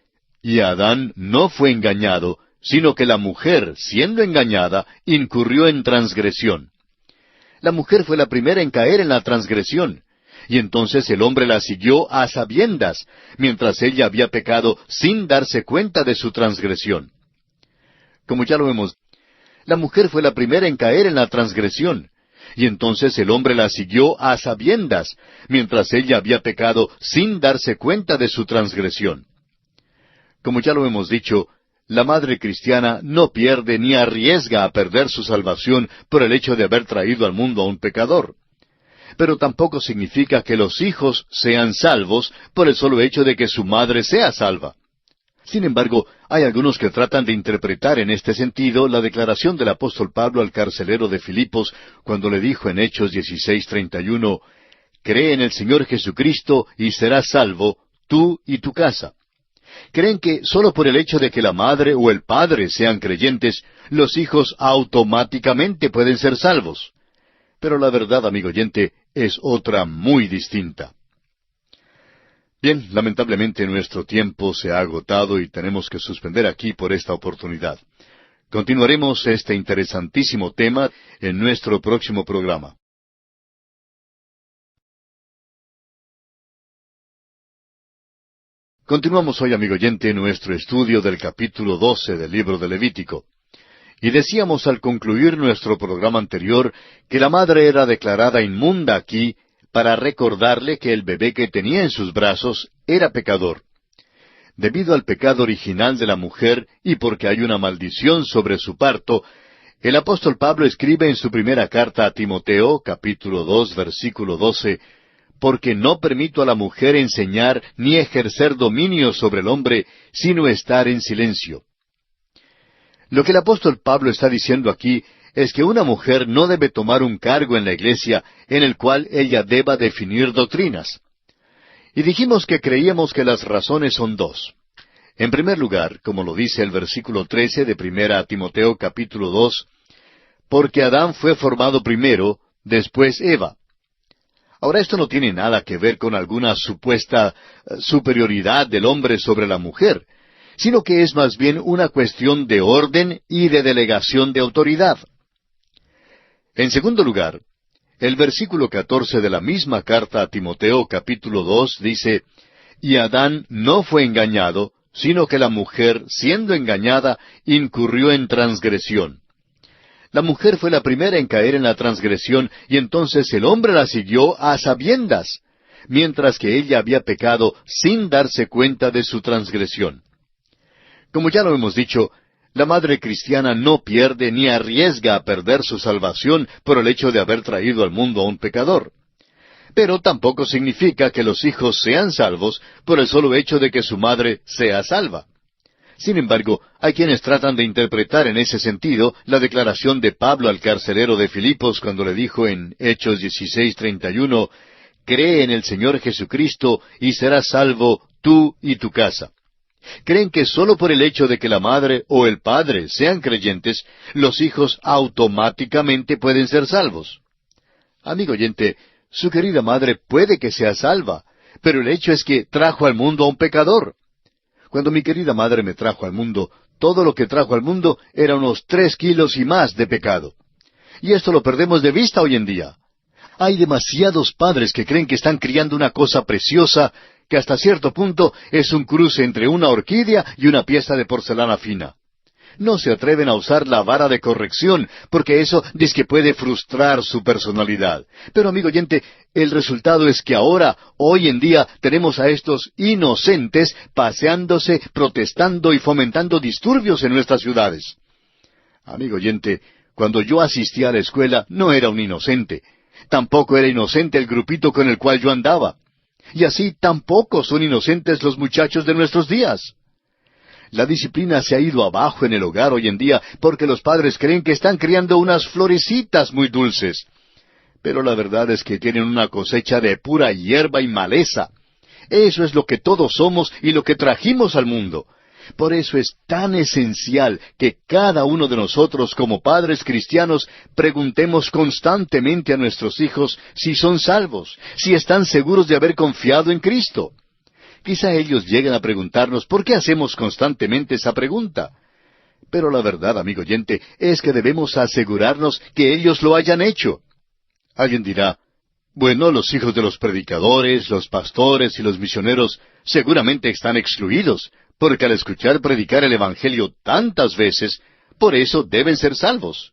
y Adán no fue engañado, sino que la mujer, siendo engañada, incurrió en transgresión. La mujer fue la primera en caer en la transgresión, y entonces el hombre la siguió a sabiendas, mientras ella había pecado sin darse cuenta de su transgresión. Como ya lo vemos, la mujer fue la primera en caer en la transgresión, y entonces el hombre la siguió a sabiendas, mientras ella había pecado sin darse cuenta de su transgresión. Como ya lo hemos dicho, la madre cristiana no pierde ni arriesga a perder su salvación por el hecho de haber traído al mundo a un pecador. Pero tampoco significa que los hijos sean salvos por el solo hecho de que su madre sea salva. Sin embargo, hay algunos que tratan de interpretar en este sentido la declaración del apóstol Pablo al carcelero de Filipos cuando le dijo en Hechos 16:31, «Cree en el Señor Jesucristo y serás salvo, tú y tu casa». Creen que solo por el hecho de que la madre o el padre sean creyentes, los hijos automáticamente pueden ser salvos. Pero la verdad, amigo oyente, es otra muy distinta. Bien, lamentablemente nuestro tiempo se ha agotado y tenemos que suspender aquí por esta oportunidad. Continuaremos este interesantísimo tema en nuestro próximo programa. Continuamos hoy, amigo oyente, nuestro estudio del capítulo 12 del libro de Levítico. Y decíamos al concluir nuestro programa anterior que la madre era declarada inmunda aquí para recordarle que el bebé que tenía en sus brazos era pecador. Debido al pecado original de la mujer y porque hay una maldición sobre su parto, el apóstol Pablo escribe en su primera carta a Timoteo, capítulo 2, versículo 12, «Porque no permito a la mujer enseñar ni ejercer dominio sobre el hombre, sino estar en silencio». Lo que el apóstol Pablo está diciendo aquí es que una mujer no debe tomar un cargo en la iglesia en el cual ella deba definir doctrinas. Y dijimos que creíamos que las razones son dos. En primer lugar, como lo dice el versículo 13 de primera Timoteo capítulo 2, «Porque Adán fue formado primero, después Eva». Ahora esto no tiene nada que ver con alguna supuesta superioridad del hombre sobre la mujer, sino que es más bien una cuestión de orden y de delegación de autoridad. En segundo lugar, el versículo 14 de la misma carta a Timoteo capítulo 2 dice, «Y Adán no fue engañado, sino que la mujer, siendo engañada, incurrió en transgresión». La mujer fue la primera en caer en la transgresión, y entonces el hombre la siguió a sabiendas, mientras que ella había pecado sin darse cuenta de su transgresión. Como ya lo hemos dicho, la madre cristiana no pierde ni arriesga a perder su salvación por el hecho de haber traído al mundo a un pecador. Pero tampoco significa que los hijos sean salvos por el solo hecho de que su madre sea salva. Sin embargo, hay quienes tratan de interpretar en ese sentido la declaración de Pablo al carcelero de Filipos cuando le dijo en Hechos 16:31, «Cree en el Señor Jesucristo y serás salvo tú y tu casa». Creen que solo por el hecho de que la madre o el padre sean creyentes, los hijos automáticamente pueden ser salvos. Amigo oyente, su querida madre puede que sea salva, pero el hecho es que trajo al mundo a un pecador. Cuando mi querida madre me trajo al mundo, todo lo que trajo al mundo era unos 3 kilos y más de pecado. Y esto lo perdemos de vista hoy en día. Hay demasiados padres que creen que están criando una cosa preciosa, que hasta cierto punto es un cruce entre una orquídea y una pieza de porcelana fina. No se atreven a usar la vara de corrección, porque eso dice que puede frustrar su personalidad. Pero, amigo oyente, el resultado es que ahora, hoy en día, tenemos a estos inocentes paseándose, protestando y fomentando disturbios en nuestras ciudades. Amigo oyente, cuando yo asistía a la escuela no era un inocente. Tampoco era inocente el grupito con el cual yo andaba. Y así tampoco son inocentes los muchachos de nuestros días. La disciplina se ha ido abajo en el hogar hoy en día porque los padres creen que están criando unas florecitas muy dulces. Pero la verdad es que tienen una cosecha de pura hierba y maleza. Eso es lo que todos somos y lo que trajimos al mundo. Por eso es tan esencial que cada uno de nosotros como padres cristianos preguntemos constantemente a nuestros hijos si son salvos, si están seguros de haber confiado en Cristo. Quizá ellos lleguen a preguntarnos por qué hacemos constantemente esa pregunta. Pero la verdad, amigo oyente, es que debemos asegurarnos que ellos lo hayan hecho. Alguien dirá, bueno, los hijos de los predicadores, los pastores y los misioneros seguramente están excluidos, porque al escuchar predicar el Evangelio tantas veces, por eso deben ser salvos.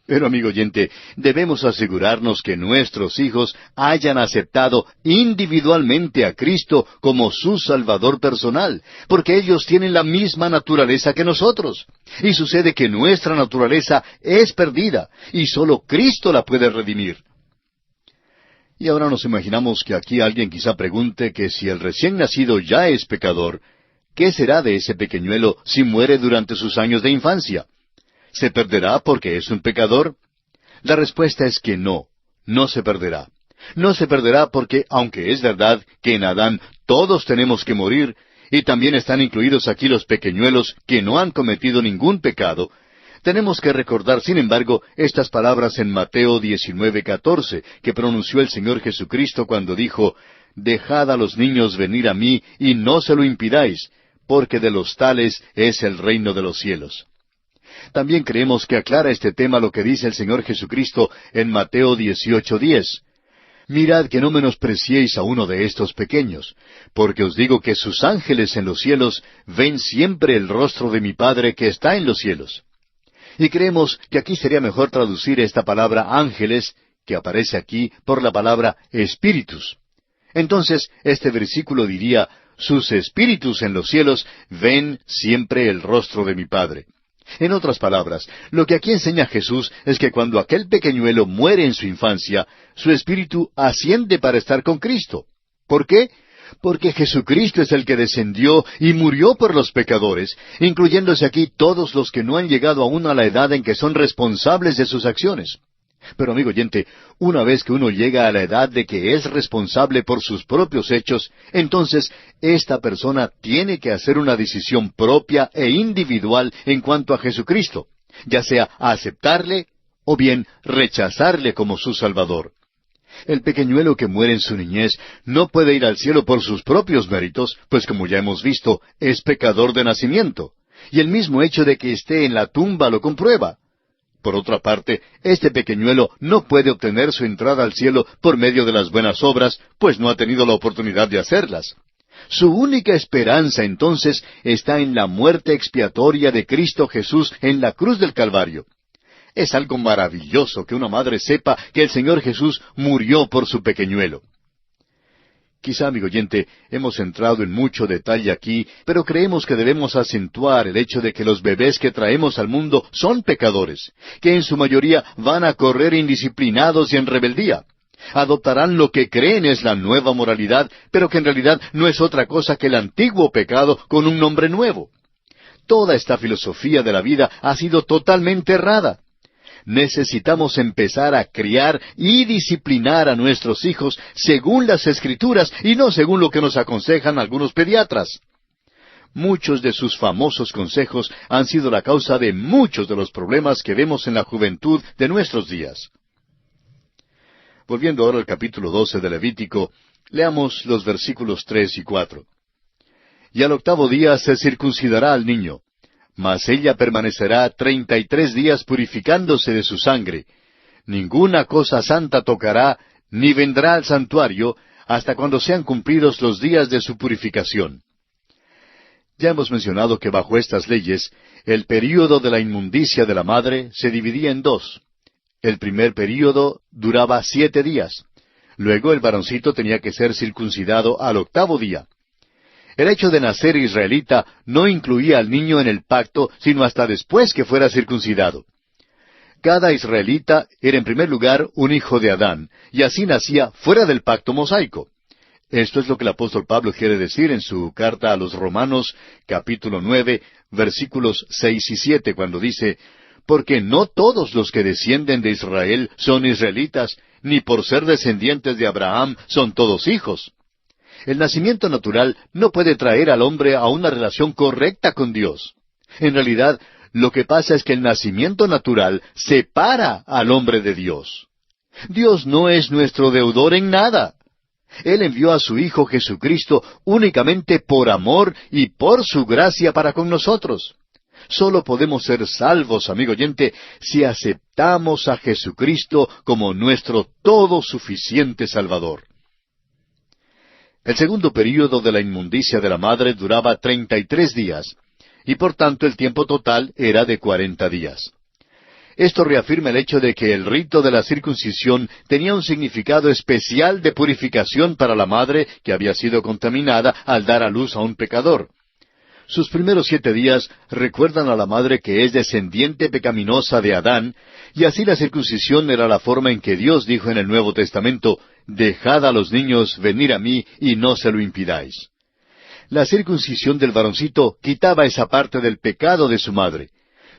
Pero, amigo oyente, debemos asegurarnos que nuestros hijos hayan aceptado individualmente a Cristo como su Salvador personal, porque ellos tienen la misma naturaleza que nosotros. Y sucede que nuestra naturaleza es perdida, y sólo Cristo la puede redimir. Y ahora nos imaginamos que aquí alguien quizá pregunte que si el recién nacido ya es pecador, ¿qué será de ese pequeñuelo si muere durante sus años de infancia? ¿Se perderá porque es un pecador? La respuesta es que no, no se perderá. No se perderá porque, aunque es verdad que en Adán todos tenemos que morir, y también están incluidos aquí los pequeñuelos que no han cometido ningún pecado, tenemos que recordar, sin embargo, estas palabras en Mateo 19:14, que pronunció el Señor Jesucristo cuando dijo, «Dejad a los niños venir a mí, y no se lo impidáis, porque de los tales es el reino de los cielos». También creemos que aclara este tema lo que dice el Señor Jesucristo en Mateo 18:10. «Mirad que no menospreciéis a uno de estos pequeños, porque os digo que sus ángeles en los cielos ven siempre el rostro de mi Padre que está en los cielos». Y creemos que aquí sería mejor traducir esta palabra ángeles, que aparece aquí, por la palabra espíritus. Entonces, este versículo diría, sus espíritus en los cielos ven siempre el rostro de mi Padre. En otras palabras, lo que aquí enseña Jesús es que cuando aquel pequeñuelo muere en su infancia, su espíritu asciende para estar con Cristo. ¿Por qué? Porque Jesucristo es el que descendió y murió por los pecadores, incluyéndose aquí todos los que no han llegado aún a la edad en que son responsables de sus acciones. Pero, amigo oyente, una vez que uno llega a la edad de que es responsable por sus propios hechos, entonces esta persona tiene que hacer una decisión propia e individual en cuanto a Jesucristo, ya sea aceptarle o bien rechazarle como su Salvador. El pequeñuelo que muere en su niñez no puede ir al cielo por sus propios méritos, pues como ya hemos visto, es pecador de nacimiento. Y el mismo hecho de que esté en la tumba lo comprueba. Por otra parte, este pequeñuelo no puede obtener su entrada al cielo por medio de las buenas obras, pues no ha tenido la oportunidad de hacerlas. Su única esperanza entonces está en la muerte expiatoria de Cristo Jesús en la cruz del Calvario. Es algo maravilloso que una madre sepa que el Señor Jesús murió por su pequeñuelo. Quizá, amigo oyente, hemos entrado en mucho detalle aquí, pero creemos que debemos acentuar el hecho de que los bebés que traemos al mundo son pecadores, que en su mayoría van a correr indisciplinados y en rebeldía. Adoptarán lo que creen es la nueva moralidad, pero que en realidad no es otra cosa que el antiguo pecado con un nombre nuevo. Toda esta filosofía de la vida ha sido totalmente errada. Necesitamos empezar a criar y disciplinar a nuestros hijos según las Escrituras y no según lo que nos aconsejan algunos pediatras. Muchos de sus famosos consejos han sido la causa de muchos de los problemas que vemos en la juventud de nuestros días. Volviendo ahora al capítulo 12 de Levítico, leamos los versículos 3 y 4. «Y al octavo día se circuncidará al niño, mas ella permanecerá 33 días purificándose de su sangre. Ninguna cosa santa tocará, ni vendrá al santuario, hasta cuando sean cumplidos los días de su purificación». Ya hemos mencionado que bajo estas leyes, el período de la inmundicia de la madre se dividía en dos. El primer período duraba 7 días. Luego el varoncito tenía que ser circuncidado al octavo día. El hecho de nacer israelita no incluía al niño en el pacto, sino hasta después que fuera circuncidado. Cada israelita era en primer lugar un hijo de Adán, y así nacía fuera del pacto mosaico. Esto es lo que el apóstol Pablo quiere decir en su carta a los Romanos, capítulo 9, versículos 6 y 7, cuando dice, «Porque no todos los que descienden de Israel son israelitas, ni por ser descendientes de Abraham son todos hijos». El nacimiento natural no puede traer al hombre a una relación correcta con Dios. En realidad, lo que pasa es que el nacimiento natural separa al hombre de Dios. Dios no es nuestro deudor en nada. Él envió a su Hijo Jesucristo únicamente por amor y por su gracia para con nosotros. Solo podemos ser salvos, amigo oyente, si aceptamos a Jesucristo como nuestro todo suficiente Salvador. El segundo período de la inmundicia de la madre duraba 33 días, y por tanto el tiempo total era de 40 días. Esto reafirma el hecho de que el rito de la circuncisión tenía un significado especial de purificación para la madre que había sido contaminada al dar a luz a un pecador. Sus primeros 7 días recuerdan a la madre que es descendiente pecaminosa de Adán, y así la circuncisión era la forma en que Dios dijo en el Nuevo Testamento, «Dejad a los niños venir a mí y no se lo impidáis». La circuncisión del varoncito quitaba esa parte del pecado de su madre.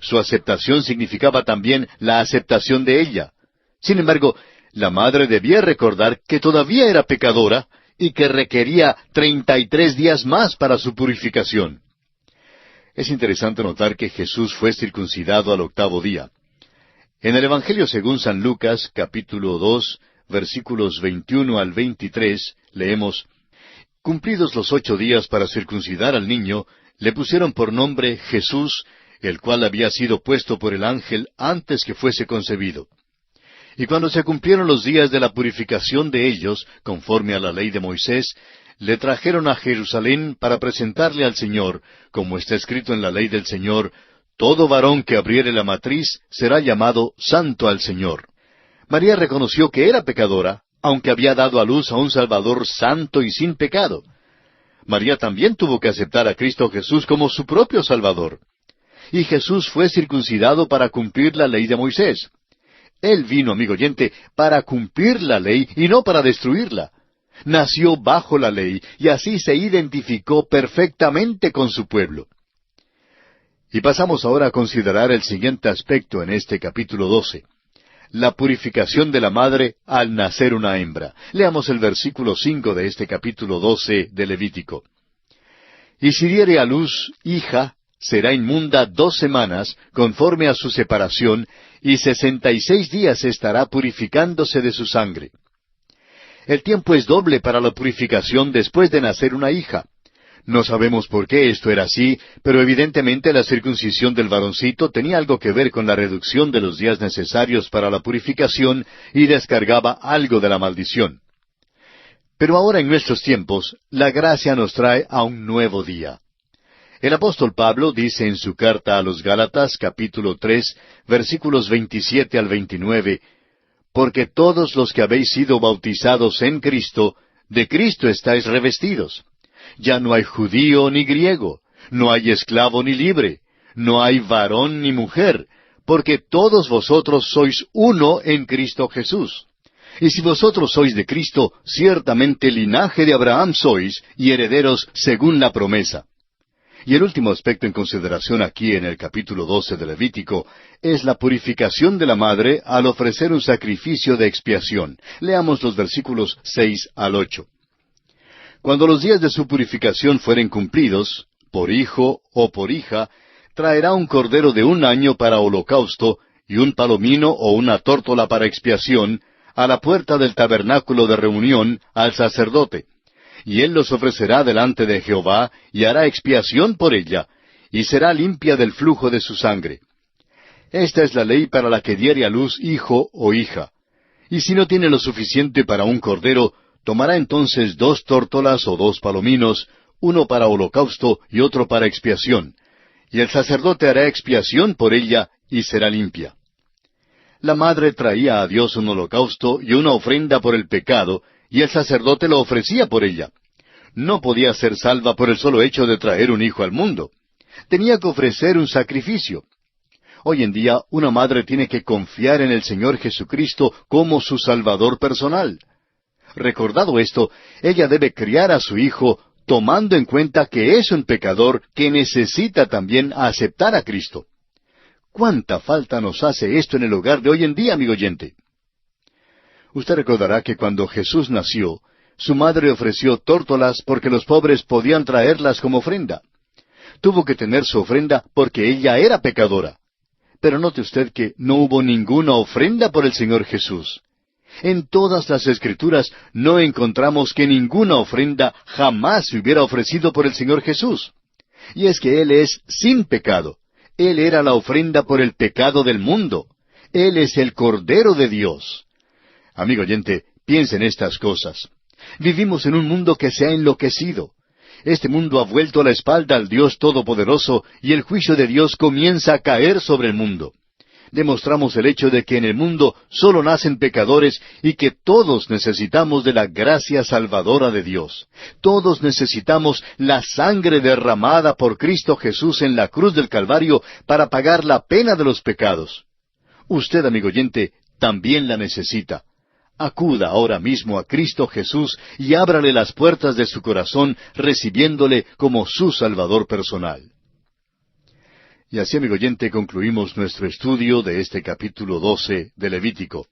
Su aceptación significaba también la aceptación de ella. Sin embargo, la madre debía recordar que todavía era pecadora y que requería 33 días más para su purificación. Es interesante notar que Jesús fue circuncidado al 8º día. En el Evangelio según San Lucas, capítulo 2, versículos 21 al 23, leemos, «Cumplidos los 8 días para circuncidar al niño, le pusieron por nombre Jesús, el cual había sido puesto por el ángel antes que fuese concebido. Y cuando se cumplieron los días de la purificación de ellos, conforme a la ley de Moisés, le trajeron a Jerusalén para presentarle al Señor, como está escrito en la ley del Señor, todo varón que abriere la matriz será llamado santo al Señor». María reconoció que era pecadora, aunque había dado a luz a un Salvador santo y sin pecado. María también tuvo que aceptar a Cristo Jesús como su propio Salvador. Y Jesús fue circuncidado para cumplir la ley de Moisés. Él vino, amigo oyente, para cumplir la ley y no para destruirla. Nació bajo la ley y así se identificó perfectamente con su pueblo. Y pasamos ahora a considerar el siguiente aspecto en este capítulo 12. La purificación de la madre al nacer una hembra. Leamos el versículo 5 de este capítulo 12 de Levítico. «Y si diere a luz hija, será inmunda 2 semanas, conforme a su separación, y 66 días estará purificándose de su sangre». El tiempo es doble para la purificación después de nacer una hija. No sabemos por qué esto era así, pero evidentemente la circuncisión del varoncito tenía algo que ver con la reducción de los días necesarios para la purificación y descargaba algo de la maldición. Pero ahora en nuestros tiempos, la gracia nos trae a un nuevo día. El apóstol Pablo dice en su carta a los Gálatas, capítulo 3, versículos 27 al 29, «Porque todos los que habéis sido bautizados en Cristo, de Cristo estáis revestidos. Ya no hay judío ni griego, no hay esclavo ni libre, no hay varón ni mujer, porque todos vosotros sois uno en Cristo Jesús. Y si vosotros sois de Cristo, ciertamente linaje de Abraham sois, y herederos según la promesa». Y el último aspecto en consideración aquí en el capítulo 12 de Levítico es la purificación de la madre al ofrecer un sacrificio de expiación. Leamos los versículos 6 al 8. «Cuando los días de su purificación fueren cumplidos, por hijo o por hija, traerá un cordero de 1 año para holocausto, y un palomino o una tórtola para expiación, a la puerta del tabernáculo de reunión, al sacerdote. Y él los ofrecerá delante de Jehová, y hará expiación por ella, y será limpia del flujo de su sangre. Esta es la ley para la que diere a luz hijo o hija. Y si no tiene lo suficiente para un cordero, tomará entonces 2 tórtolas o 2 palominos, uno para holocausto y otro para expiación. Y el sacerdote hará expiación por ella, y será limpia». La madre traía a Dios un holocausto y una ofrenda por el pecado, y el sacerdote lo ofrecía por ella. No podía ser salva por el solo hecho de traer un hijo al mundo. Tenía que ofrecer un sacrificio. Hoy en día, una madre tiene que confiar en el Señor Jesucristo como su Salvador personal. Recordado esto, ella debe criar a su hijo tomando en cuenta que es un pecador que necesita también aceptar a Cristo. ¿Cuánta falta nos hace esto en el hogar de hoy en día, amigo oyente? Usted recordará que cuando Jesús nació, su madre ofreció tórtolas porque los pobres podían traerlas como ofrenda. Tuvo que tener su ofrenda porque ella era pecadora. Pero note usted que no hubo ninguna ofrenda por el Señor Jesús. En todas las Escrituras no encontramos que ninguna ofrenda jamás se hubiera ofrecido por el Señor Jesús. Y es que Él es sin pecado. Él era la ofrenda por el pecado del mundo. Él es el Cordero de Dios. Amigo oyente, piense en estas cosas. Vivimos en un mundo que se ha enloquecido. Este mundo ha vuelto la espalda al Dios Todopoderoso y el juicio de Dios comienza a caer sobre el mundo. Demostramos el hecho de que en el mundo solo nacen pecadores y que todos necesitamos de la gracia salvadora de Dios. Todos necesitamos la sangre derramada por Cristo Jesús en la cruz del Calvario para pagar la pena de los pecados. Usted, amigo oyente, también la necesita. Acuda ahora mismo a Cristo Jesús y ábrale las puertas de su corazón, recibiéndole como su Salvador personal. Y así, amigo oyente, concluimos nuestro estudio de este capítulo 12 de Levítico.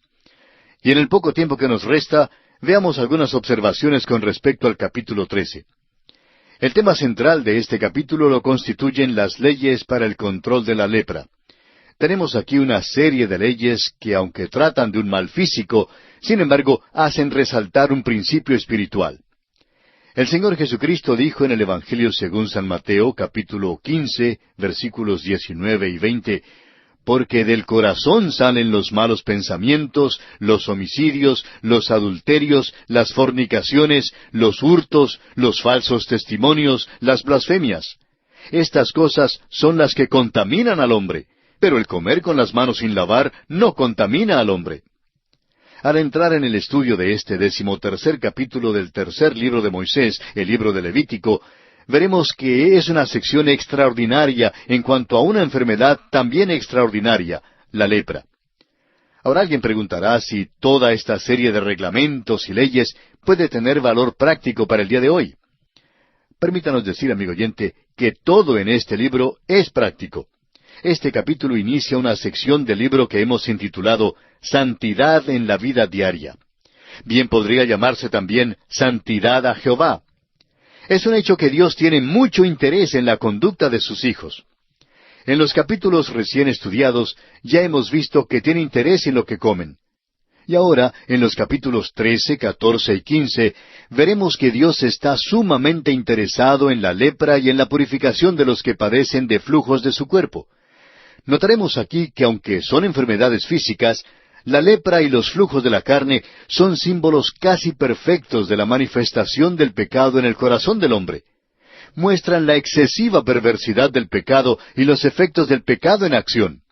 Y en el poco tiempo que nos resta, veamos algunas observaciones con respecto al capítulo 13. El tema central de este capítulo lo constituyen las leyes para el control de la lepra. Tenemos aquí una serie de leyes que, aunque tratan de un mal físico, sin embargo, hacen resaltar un principio espiritual. El Señor Jesucristo dijo en el Evangelio según San Mateo, capítulo 15, versículos 19 y 20, «Porque del corazón salen los malos pensamientos, los homicidios, los adulterios, las fornicaciones, los hurtos, los falsos testimonios, las blasfemias. Estas cosas son las que contaminan al hombre, pero el comer con las manos sin lavar no contamina al hombre». Al entrar en el estudio de este 13º capítulo del tercer libro de Moisés, el libro de Levítico, veremos que es una sección extraordinaria en cuanto a una enfermedad también extraordinaria, la lepra. Ahora alguien preguntará si toda esta serie de reglamentos y leyes puede tener valor práctico para el día de hoy. Permítanos decir, amigo oyente, que todo en este libro es práctico. Este capítulo inicia una sección del libro que hemos intitulado Santidad en la vida diaria. Bien podría llamarse también Santidad a Jehová. Es un hecho que Dios tiene mucho interés en la conducta de sus hijos. En los capítulos recién estudiados ya hemos visto que tiene interés en lo que comen. Y ahora, en los capítulos 13, 14 y 15, veremos que Dios está sumamente interesado en la lepra y en la purificación de los que padecen de flujos de su cuerpo. Notaremos aquí que aunque son enfermedades físicas, la lepra y los flujos de la carne son símbolos casi perfectos de la manifestación del pecado en el corazón del hombre. Muestran la excesiva perversidad del pecado y los efectos del pecado en acción.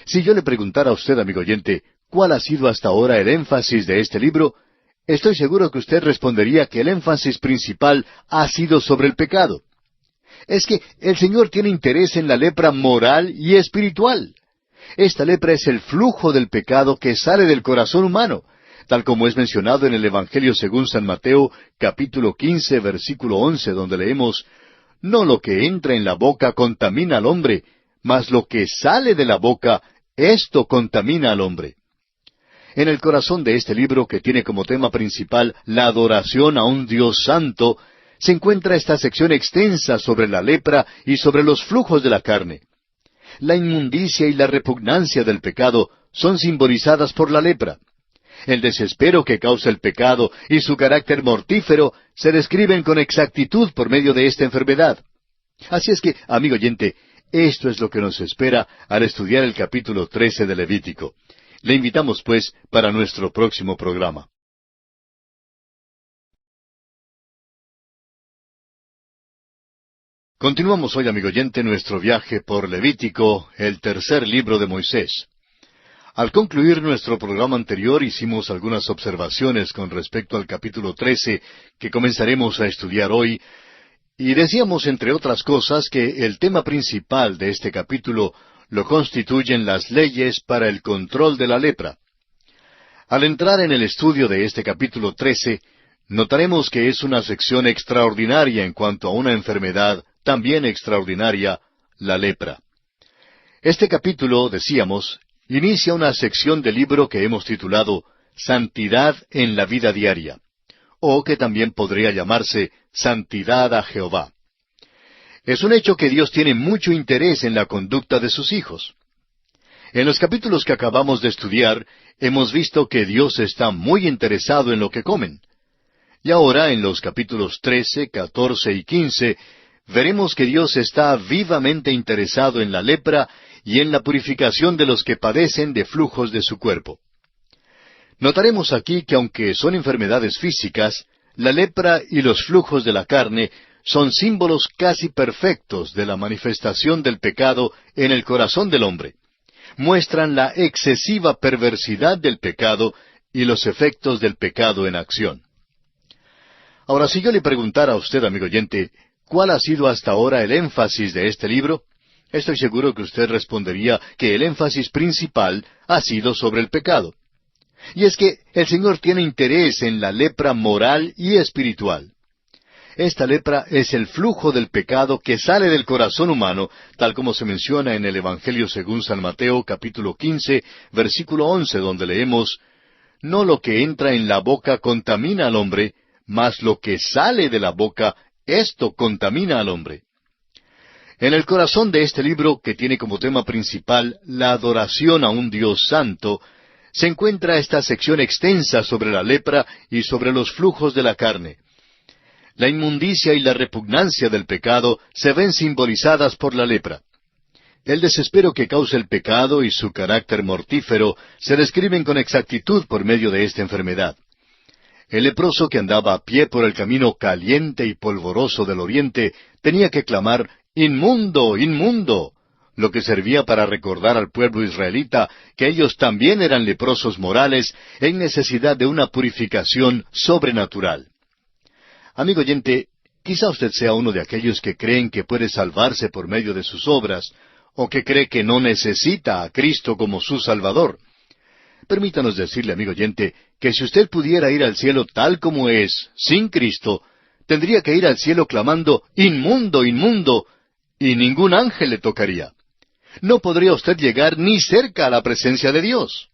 Si yo le preguntara a usted, amigo oyente, ¿cuál ha sido hasta ahora el énfasis de este libro? Estoy seguro que usted respondería que el énfasis principal ha sido sobre el pecado. Es que el Señor tiene interés en la lepra moral y espiritual. Esta lepra es el flujo del pecado que sale del corazón humano, tal como es mencionado en el Evangelio según San Mateo, capítulo 15, versículo 11, donde leemos, «No lo que entra en la boca contamina al hombre, mas lo que sale de la boca, esto contamina al hombre». En el corazón de este libro, que tiene como tema principal la adoración a un Dios santo, se encuentra esta sección extensa sobre la lepra y sobre los flujos de la carne. La inmundicia y la repugnancia del pecado son simbolizadas por la lepra. El desespero que causa el pecado y su carácter mortífero se describen con exactitud por medio de esta enfermedad. Así es que, amigo oyente, esto es lo que nos espera al estudiar el capítulo 13 de Levítico. Le invitamos, pues, para nuestro próximo programa. Continuamos hoy, amigo oyente, nuestro viaje por Levítico, el tercer libro de Moisés. Al concluir nuestro programa anterior hicimos algunas observaciones con respecto al capítulo 13 que comenzaremos a estudiar hoy, y decíamos, entre otras cosas, que el tema principal de este capítulo lo constituyen las leyes para el control de la lepra. Al entrar en el estudio de este capítulo 13, notaremos que es una sección extraordinaria en cuanto a una enfermedad también extraordinaria, la lepra. Este capítulo, decíamos, inicia una sección del libro que hemos titulado Santidad en la vida diaria, o que también podría llamarse Santidad a Jehová. Es un hecho que Dios tiene mucho interés en la conducta de sus hijos. En los capítulos que acabamos de estudiar, hemos visto que Dios está muy interesado en lo que comen. Y ahora, en los capítulos 13, 14 y 15, veremos que Dios está vivamente interesado en la lepra y en la purificación de los que padecen de flujos de su cuerpo. Notaremos aquí que aunque son enfermedades físicas, la lepra y los flujos de la carne son símbolos casi perfectos de la manifestación del pecado en el corazón del hombre. Muestran la excesiva perversidad del pecado y los efectos del pecado en acción. Ahora, si yo le preguntara a usted, amigo oyente, ¿cuál ha sido hasta ahora el énfasis de este libro? Estoy seguro que usted respondería que el énfasis principal ha sido sobre el pecado. Y es que el Señor tiene interés en la lepra moral y espiritual. Esta lepra es el flujo del pecado que sale del corazón humano, tal como se menciona en el Evangelio según San Mateo, capítulo 15, versículo 11, donde leemos, «No lo que entra en la boca contamina al hombre, mas lo que sale de la boca, esto contamina al hombre». En el corazón de este libro, que tiene como tema principal la adoración a un Dios santo, se encuentra esta sección extensa sobre la lepra y sobre los flujos de la carne. La inmundicia y la repugnancia del pecado se ven simbolizadas por la lepra. El desespero que causa el pecado y su carácter mortífero se describen con exactitud por medio de esta enfermedad. El leproso que andaba a pie por el camino caliente y polvoroso del oriente tenía que clamar «¡Inmundo, inmundo!», lo que servía para recordar al pueblo israelita que ellos también eran leprosos morales en necesidad de una purificación sobrenatural. Amigo oyente, quizá usted sea uno de aquellos que creen que puede salvarse por medio de sus obras, o que cree que no necesita a Cristo como su Salvador. Permítanos decirle, amigo oyente, que si usted pudiera ir al cielo tal como es, sin Cristo, tendría que ir al cielo clamando «¡Inmundo, inmundo!», y ningún ángel le tocaría. No podría usted llegar ni cerca a la presencia de Dios.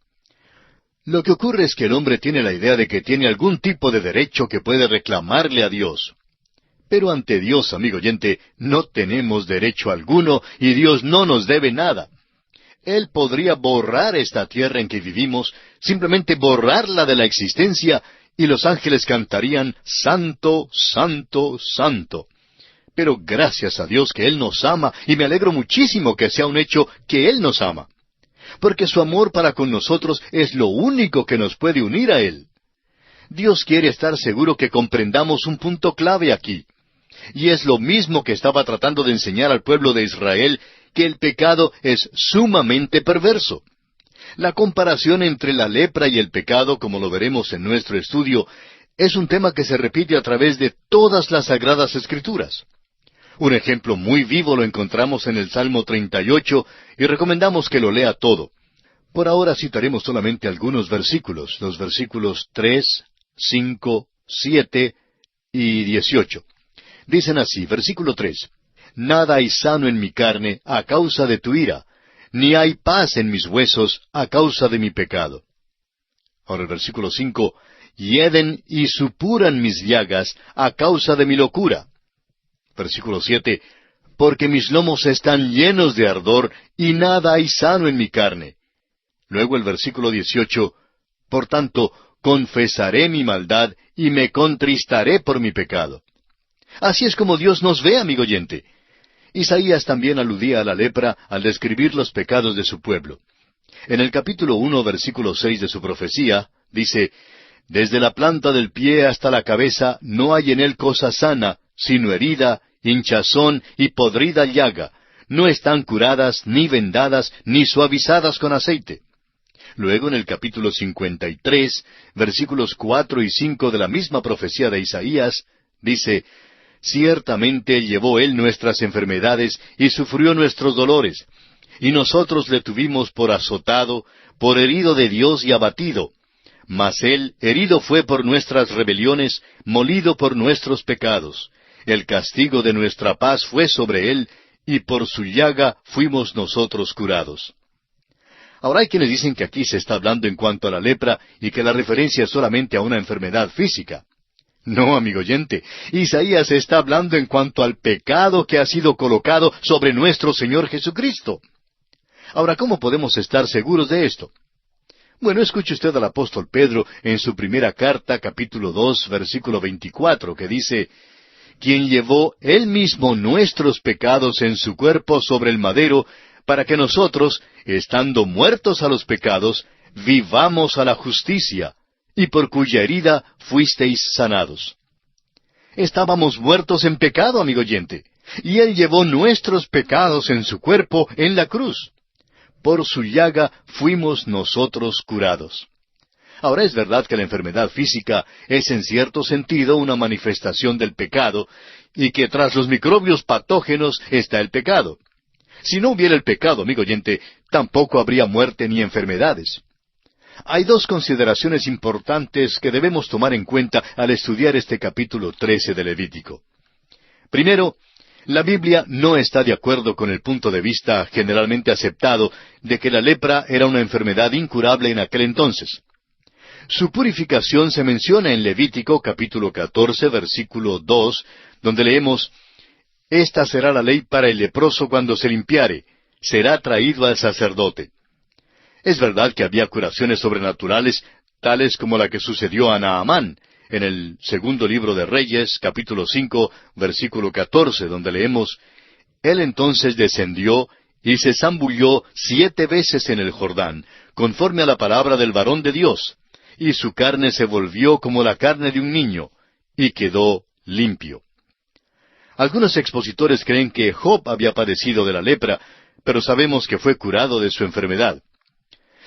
Lo que ocurre es que el hombre tiene la idea de que tiene algún tipo de derecho que puede reclamarle a Dios. Pero ante Dios, amigo oyente, no tenemos derecho alguno y Dios no nos debe nada. Él podría borrar esta tierra en que vivimos, simplemente borrarla de la existencia, y los ángeles cantarían «Santo, Santo, Santo». Pero gracias a Dios que Él nos ama, y me alegro muchísimo que sea un hecho que Él nos ama. Porque su amor para con nosotros es lo único que nos puede unir a Él. Dios quiere estar seguro que comprendamos un punto clave aquí. Y es lo mismo que estaba tratando de enseñar al pueblo de Israel, que el pecado es sumamente perverso. La comparación entre la lepra y el pecado, como lo veremos en nuestro estudio, es un tema que se repite a través de todas las Sagradas Escrituras. Un ejemplo muy vivo lo encontramos en el Salmo 38 y recomendamos que lo lea todo. Por ahora citaremos solamente algunos versículos, los versículos 3, 5, 7 y 18. Dicen así, versículo 3, «Nada hay sano en mi carne a causa de tu ira, ni hay paz en mis huesos a causa de mi pecado». Ahora el versículo 5, «Hieden y supuran mis llagas a causa de mi locura». Versículo 7, «Porque mis lomos están llenos de ardor, y nada hay sano en mi carne». Luego el versículo 18, «Por tanto, confesaré mi maldad, y me contristaré por mi pecado». Así es como Dios nos ve, amigo oyente. Isaías también aludía a la lepra al describir los pecados de su pueblo. En el capítulo 1, versículo 6 de su profecía, dice, «Desde la planta del pie hasta la cabeza no hay en él cosa sana, sino herida, hinchazón y podrida llaga. No están curadas, ni vendadas, ni suavizadas con aceite». Luego en el capítulo 53, versículos 4 y 5 de la misma profecía de Isaías, dice, «Ciertamente llevó él nuestras enfermedades y sufrió nuestros dolores, y nosotros le tuvimos por azotado, por herido de Dios y abatido. Mas Él herido fue por nuestras rebeliones, molido por nuestros pecados. El castigo de nuestra paz fue sobre Él, y por su llaga fuimos nosotros curados. Ahora hay quienes dicen que aquí se está hablando en cuanto a la lepra y que la referencia es solamente a una enfermedad física. No, amigo oyente, Isaías está hablando en cuanto al pecado que ha sido colocado sobre nuestro Señor Jesucristo. Ahora, ¿cómo podemos estar seguros de esto? Bueno, escuche usted al apóstol Pedro en su primera carta, capítulo 2, versículo 24, que dice: quien llevó Él mismo nuestros pecados en su cuerpo sobre el madero, para que nosotros, estando muertos a los pecados, vivamos a la justicia, y por cuya herida fuisteis sanados. Estábamos muertos en pecado, amigo oyente, y Él llevó nuestros pecados en su cuerpo en la cruz. Por su llaga fuimos nosotros curados. Ahora es verdad que la enfermedad física es en cierto sentido una manifestación del pecado, y que tras los microbios patógenos está el pecado. Si no hubiera el pecado, amigo oyente, tampoco habría muerte ni enfermedades. Hay dos consideraciones importantes que debemos tomar en cuenta al estudiar este capítulo 13 de Levítico. Primero, la Biblia no está de acuerdo con el punto de vista generalmente aceptado de que la lepra era una enfermedad incurable en aquel entonces. Su purificación se menciona en Levítico capítulo 14, versículo 2, donde leemos: esta será la ley para el leproso cuando se limpiare, será traído al sacerdote. Es verdad que había curaciones sobrenaturales, tales como la que sucedió a Naamán, en el segundo libro de Reyes, capítulo 5, versículo 14, donde leemos: él entonces descendió y se zambulló 7 veces en el Jordán, conforme a la palabra del varón de Dios, y su carne se volvió como la carne de un niño, y quedó limpio. Algunos expositores creen que Job había padecido de la lepra, pero sabemos que fue curado de su enfermedad.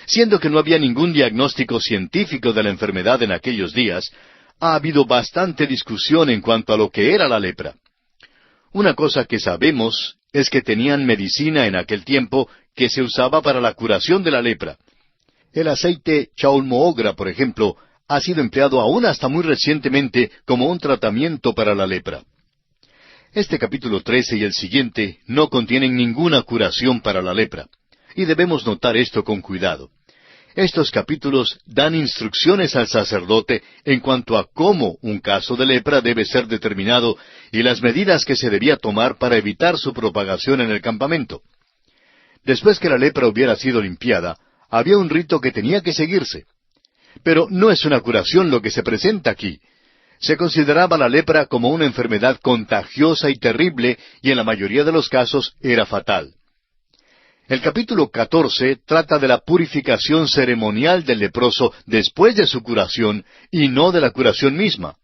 Siendo que no había ningún diagnóstico científico de la enfermedad en aquellos días, ha habido bastante discusión en cuanto a lo que era la lepra. Una cosa que sabemos es que tenían medicina en aquel tiempo que se usaba para la curación de la lepra. El aceite chaulmoogra, por ejemplo, ha sido empleado aún hasta muy recientemente como un tratamiento para la lepra. Este capítulo 13 y el siguiente no contienen ninguna curación para la lepra, y debemos notar esto con cuidado. Estos capítulos dan instrucciones al sacerdote en cuanto a cómo un caso de lepra debe ser determinado y las medidas que se debía tomar para evitar su propagación en el campamento. Después que la lepra hubiera sido limpiada, había un rito que tenía que seguirse. Pero no es una curación lo que se presenta aquí. Se consideraba la lepra como una enfermedad contagiosa y terrible, y en la mayoría de los casos era fatal. El capítulo 14 trata de la purificación ceremonial del leproso después de su curación, y no de la curación misma.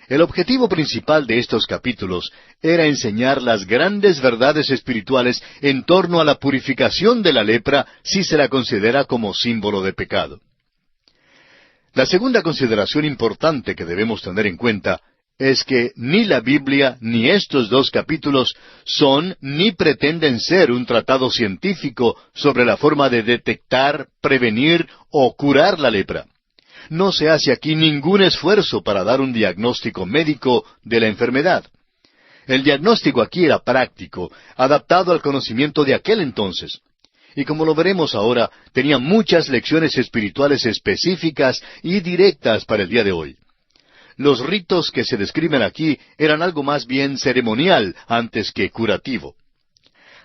El objetivo principal de estos capítulos era enseñar las grandes verdades espirituales en torno a la purificación de la lepra si se la considera como símbolo de pecado. La segunda consideración importante que debemos tener en cuenta es que ni la Biblia ni estos dos capítulos son ni pretenden ser un tratado científico sobre la forma de detectar, prevenir o curar la lepra. No se hace aquí ningún esfuerzo para dar un diagnóstico médico de la enfermedad. El diagnóstico aquí era práctico, adaptado al conocimiento de aquel entonces. Y como lo veremos ahora, tenía muchas lecciones espirituales específicas y directas para el día de hoy. Los ritos que se describen aquí eran algo más bien ceremonial antes que curativo.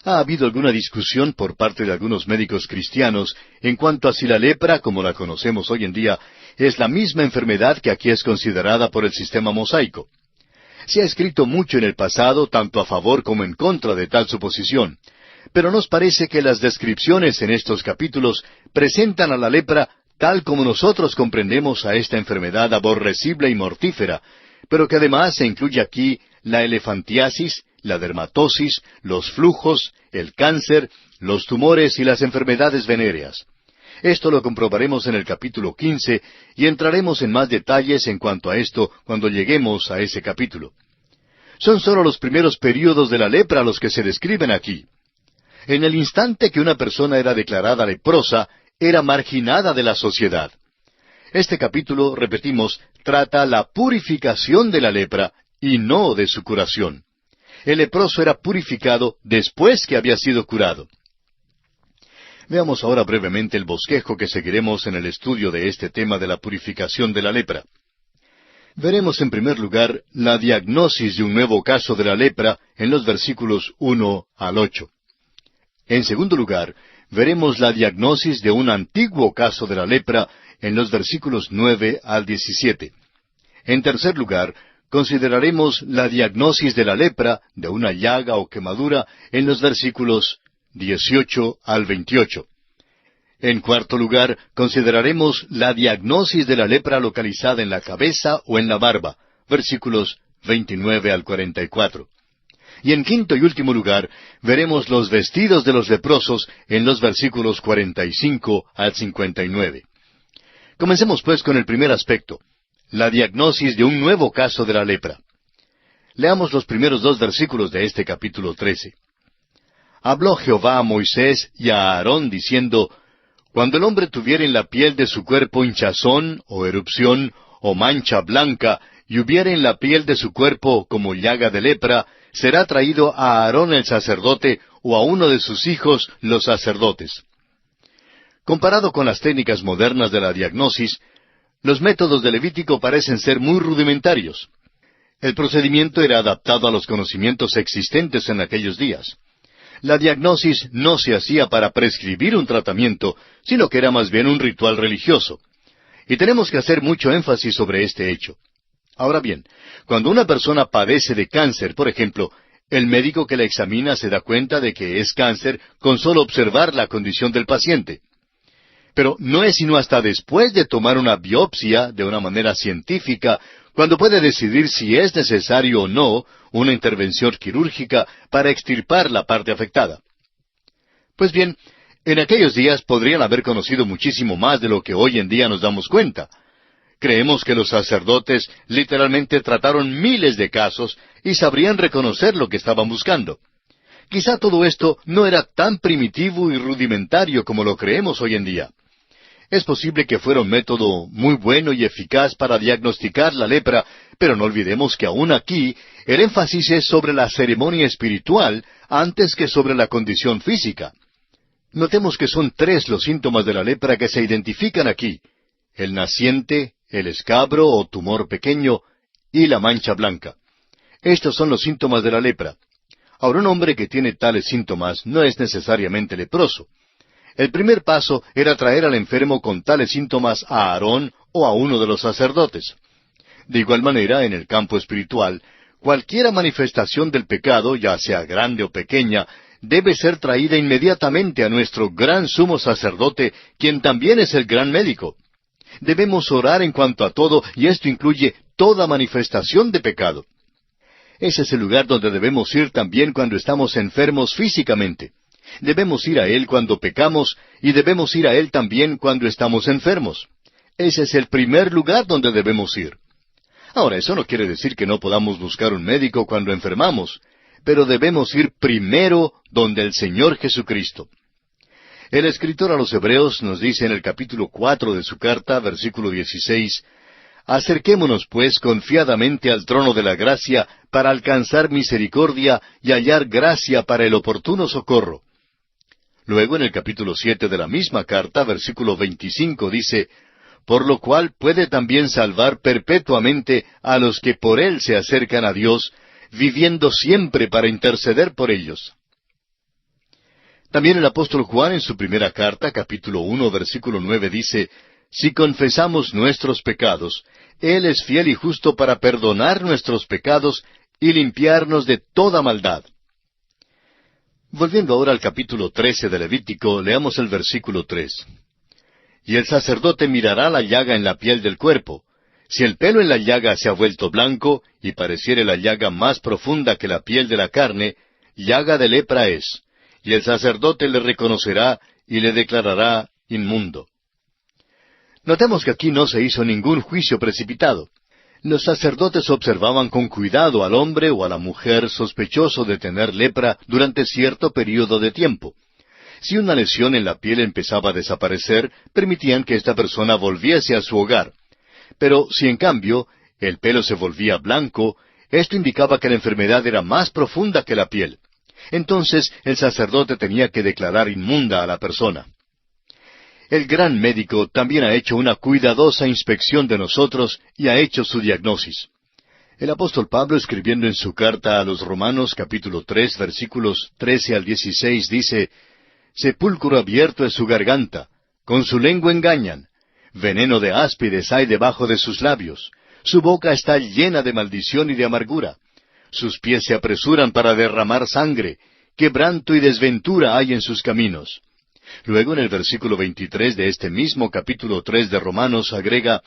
Ha habido alguna discusión por parte de algunos médicos cristianos en cuanto a si la lepra, como la conocemos hoy en día, es la misma enfermedad que aquí es considerada por el sistema mosaico. Se ha escrito mucho en el pasado, tanto a favor como en contra de tal suposición, pero nos parece que las descripciones en estos capítulos presentan a la lepra tal como nosotros comprendemos a esta enfermedad aborrecible y mortífera, pero que además se incluye aquí la elefantiasis, la dermatosis, los flujos, el cáncer, los tumores y las enfermedades venéreas. Esto lo comprobaremos en el capítulo 15 y entraremos en más detalles en cuanto a esto cuando lleguemos a ese capítulo. Son solo los primeros períodos de la lepra los que se describen aquí. En el instante que una persona era declarada leprosa, era marginada de la sociedad. Este capítulo, repetimos, trata la purificación de la lepra y no de su curación. El leproso era purificado después que había sido curado. Veamos ahora brevemente el bosquejo que seguiremos en el estudio de este tema de la purificación de la lepra. Veremos en primer lugar la diagnosis de un nuevo caso de la lepra en los versículos 1 al 8. En segundo lugar, veremos la diagnosis de un antiguo caso de la lepra en los versículos 9 al 17. En tercer lugar, consideraremos la diagnosis de la lepra, de una llaga o quemadura, en los versículos 18 al 28. En cuarto lugar, consideraremos la diagnosis de la lepra localizada en la cabeza o en la barba, versículos 29 al 44. Y en quinto y último lugar, veremos los vestidos de los leprosos en los versículos 45 al 59. Comencemos pues con el primer aspecto, la diagnosis de un nuevo caso de la lepra. Leamos los primeros 2 versículos de este capítulo 13. Habló Jehová a Moisés y a Aarón diciendo, Cuando el hombre tuviere en la piel de su cuerpo hinchazón, o erupción, o mancha blanca, y hubiere en la piel de su cuerpo como llaga de lepra, será traído a Aarón el sacerdote, o a uno de sus hijos los sacerdotes. Comparado con las técnicas modernas de la diagnosis, los métodos de Levítico parecen ser muy rudimentarios. El procedimiento era adaptado a los conocimientos existentes en aquellos días. La diagnosis no se hacía para prescribir un tratamiento, sino que era más bien un ritual religioso. Y tenemos que hacer mucho énfasis sobre este hecho. Ahora bien, cuando una persona padece de cáncer, por ejemplo, el médico que la examina se da cuenta de que es cáncer con solo observar la condición del paciente. Pero no es sino hasta después de tomar una biopsia de una manera científica cuando puede decidir si es necesario o no una intervención quirúrgica para extirpar la parte afectada. Pues bien, en aquellos días podrían haber conocido muchísimo más de lo que hoy en día nos damos cuenta. Creemos que los sacerdotes literalmente trataron miles de casos y sabrían reconocer lo que estaban buscando. Quizá todo esto no era tan primitivo y rudimentario como lo creemos hoy en día. Es posible que fuera un método muy bueno y eficaz para diagnosticar la lepra, pero no olvidemos que aún aquí el énfasis es sobre la ceremonia espiritual antes que sobre la condición física. Notemos que son 3 los síntomas de la lepra que se identifican aquí: el naciente, el escabro o tumor pequeño y la mancha blanca. Estos son los síntomas de la lepra. Ahora, un hombre que tiene tales síntomas no es necesariamente leproso. El primer paso era traer al enfermo con tales síntomas a Aarón o a uno de los sacerdotes. De igual manera, en el campo espiritual, cualquiera manifestación del pecado, ya sea grande o pequeña, debe ser traída inmediatamente a nuestro gran sumo sacerdote, quien también es el gran médico. Debemos orar en cuanto a todo, y esto incluye toda manifestación de pecado. Ese es el lugar donde debemos ir también cuando estamos enfermos físicamente. Debemos ir a Él cuando pecamos y debemos ir a Él también cuando estamos enfermos. Ese es el primer lugar donde debemos ir. Ahora, eso no quiere decir que no podamos buscar un médico cuando enfermamos, pero debemos ir primero donde el Señor Jesucristo. El escritor a los Hebreos nos dice en el capítulo 4 de su carta, versículo 16, Acerquémonos, pues, confiadamente al trono de la gracia para alcanzar misericordia y hallar gracia para el oportuno socorro. Luego, en el capítulo 7 de la misma carta, versículo 25, dice, Por lo cual puede también salvar perpetuamente a los que por Él se acercan a Dios, viviendo siempre para interceder por ellos. También el apóstol Juan en su primera carta, capítulo 1, versículo 9, dice, Si confesamos nuestros pecados, Él es fiel y justo para perdonar nuestros pecados y limpiarnos de toda maldad. Volviendo ahora al capítulo 13 de Levítico, leamos el versículo 3. Y el sacerdote mirará la llaga en la piel del cuerpo. Si el pelo en la llaga se ha vuelto blanco, y pareciere la llaga más profunda que la piel de la carne, llaga de lepra es, y el sacerdote le reconocerá y le declarará inmundo. Notemos que aquí no se hizo ningún juicio precipitado. Los sacerdotes observaban con cuidado al hombre o a la mujer sospechoso de tener lepra durante cierto período de tiempo. Si una lesión en la piel empezaba a desaparecer, permitían que esta persona volviese a su hogar. Pero si en cambio el pelo se volvía blanco, esto indicaba que la enfermedad era más profunda que la piel. Entonces el sacerdote tenía que declarar inmunda a la persona. El gran médico también ha hecho una cuidadosa inspección de nosotros y ha hecho su diagnosis. El apóstol Pablo, escribiendo en su carta a los Romanos, capítulo 3, versículos 13 al 16, dice: «Sepulcro abierto es su garganta, con su lengua engañan, veneno de áspides hay debajo de sus labios, su boca está llena de maldición y de amargura, sus pies se apresuran para derramar sangre, quebranto y desventura hay en sus caminos». Luego en el versículo 23 de este mismo capítulo 3 de Romanos agrega: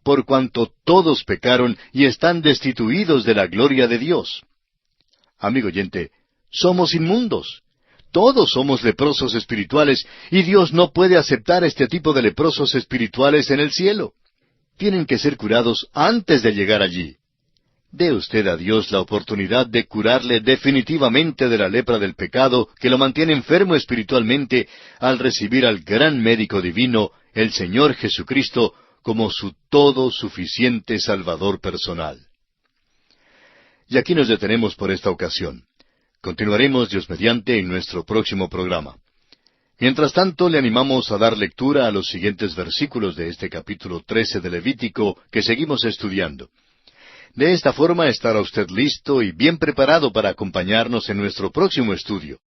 «Por cuanto todos pecaron y están destituidos de la gloria de Dios». Amigo oyente, somos inmundos. Todos somos leprosos espirituales y Dios no puede aceptar este tipo de leprosos espirituales en el cielo. Tienen que ser curados antes de llegar allí. Dé usted a Dios la oportunidad de curarle definitivamente de la lepra del pecado que lo mantiene enfermo espiritualmente al recibir al gran médico divino, el Señor Jesucristo, como su todo suficiente Salvador personal. Y aquí nos detenemos por esta ocasión. Continuaremos, Dios mediante, en nuestro próximo programa. Mientras tanto, le animamos a dar lectura a los siguientes versículos de este capítulo 13 de Levítico que seguimos estudiando. De esta forma estará usted listo y bien preparado para acompañarnos en nuestro próximo estudio.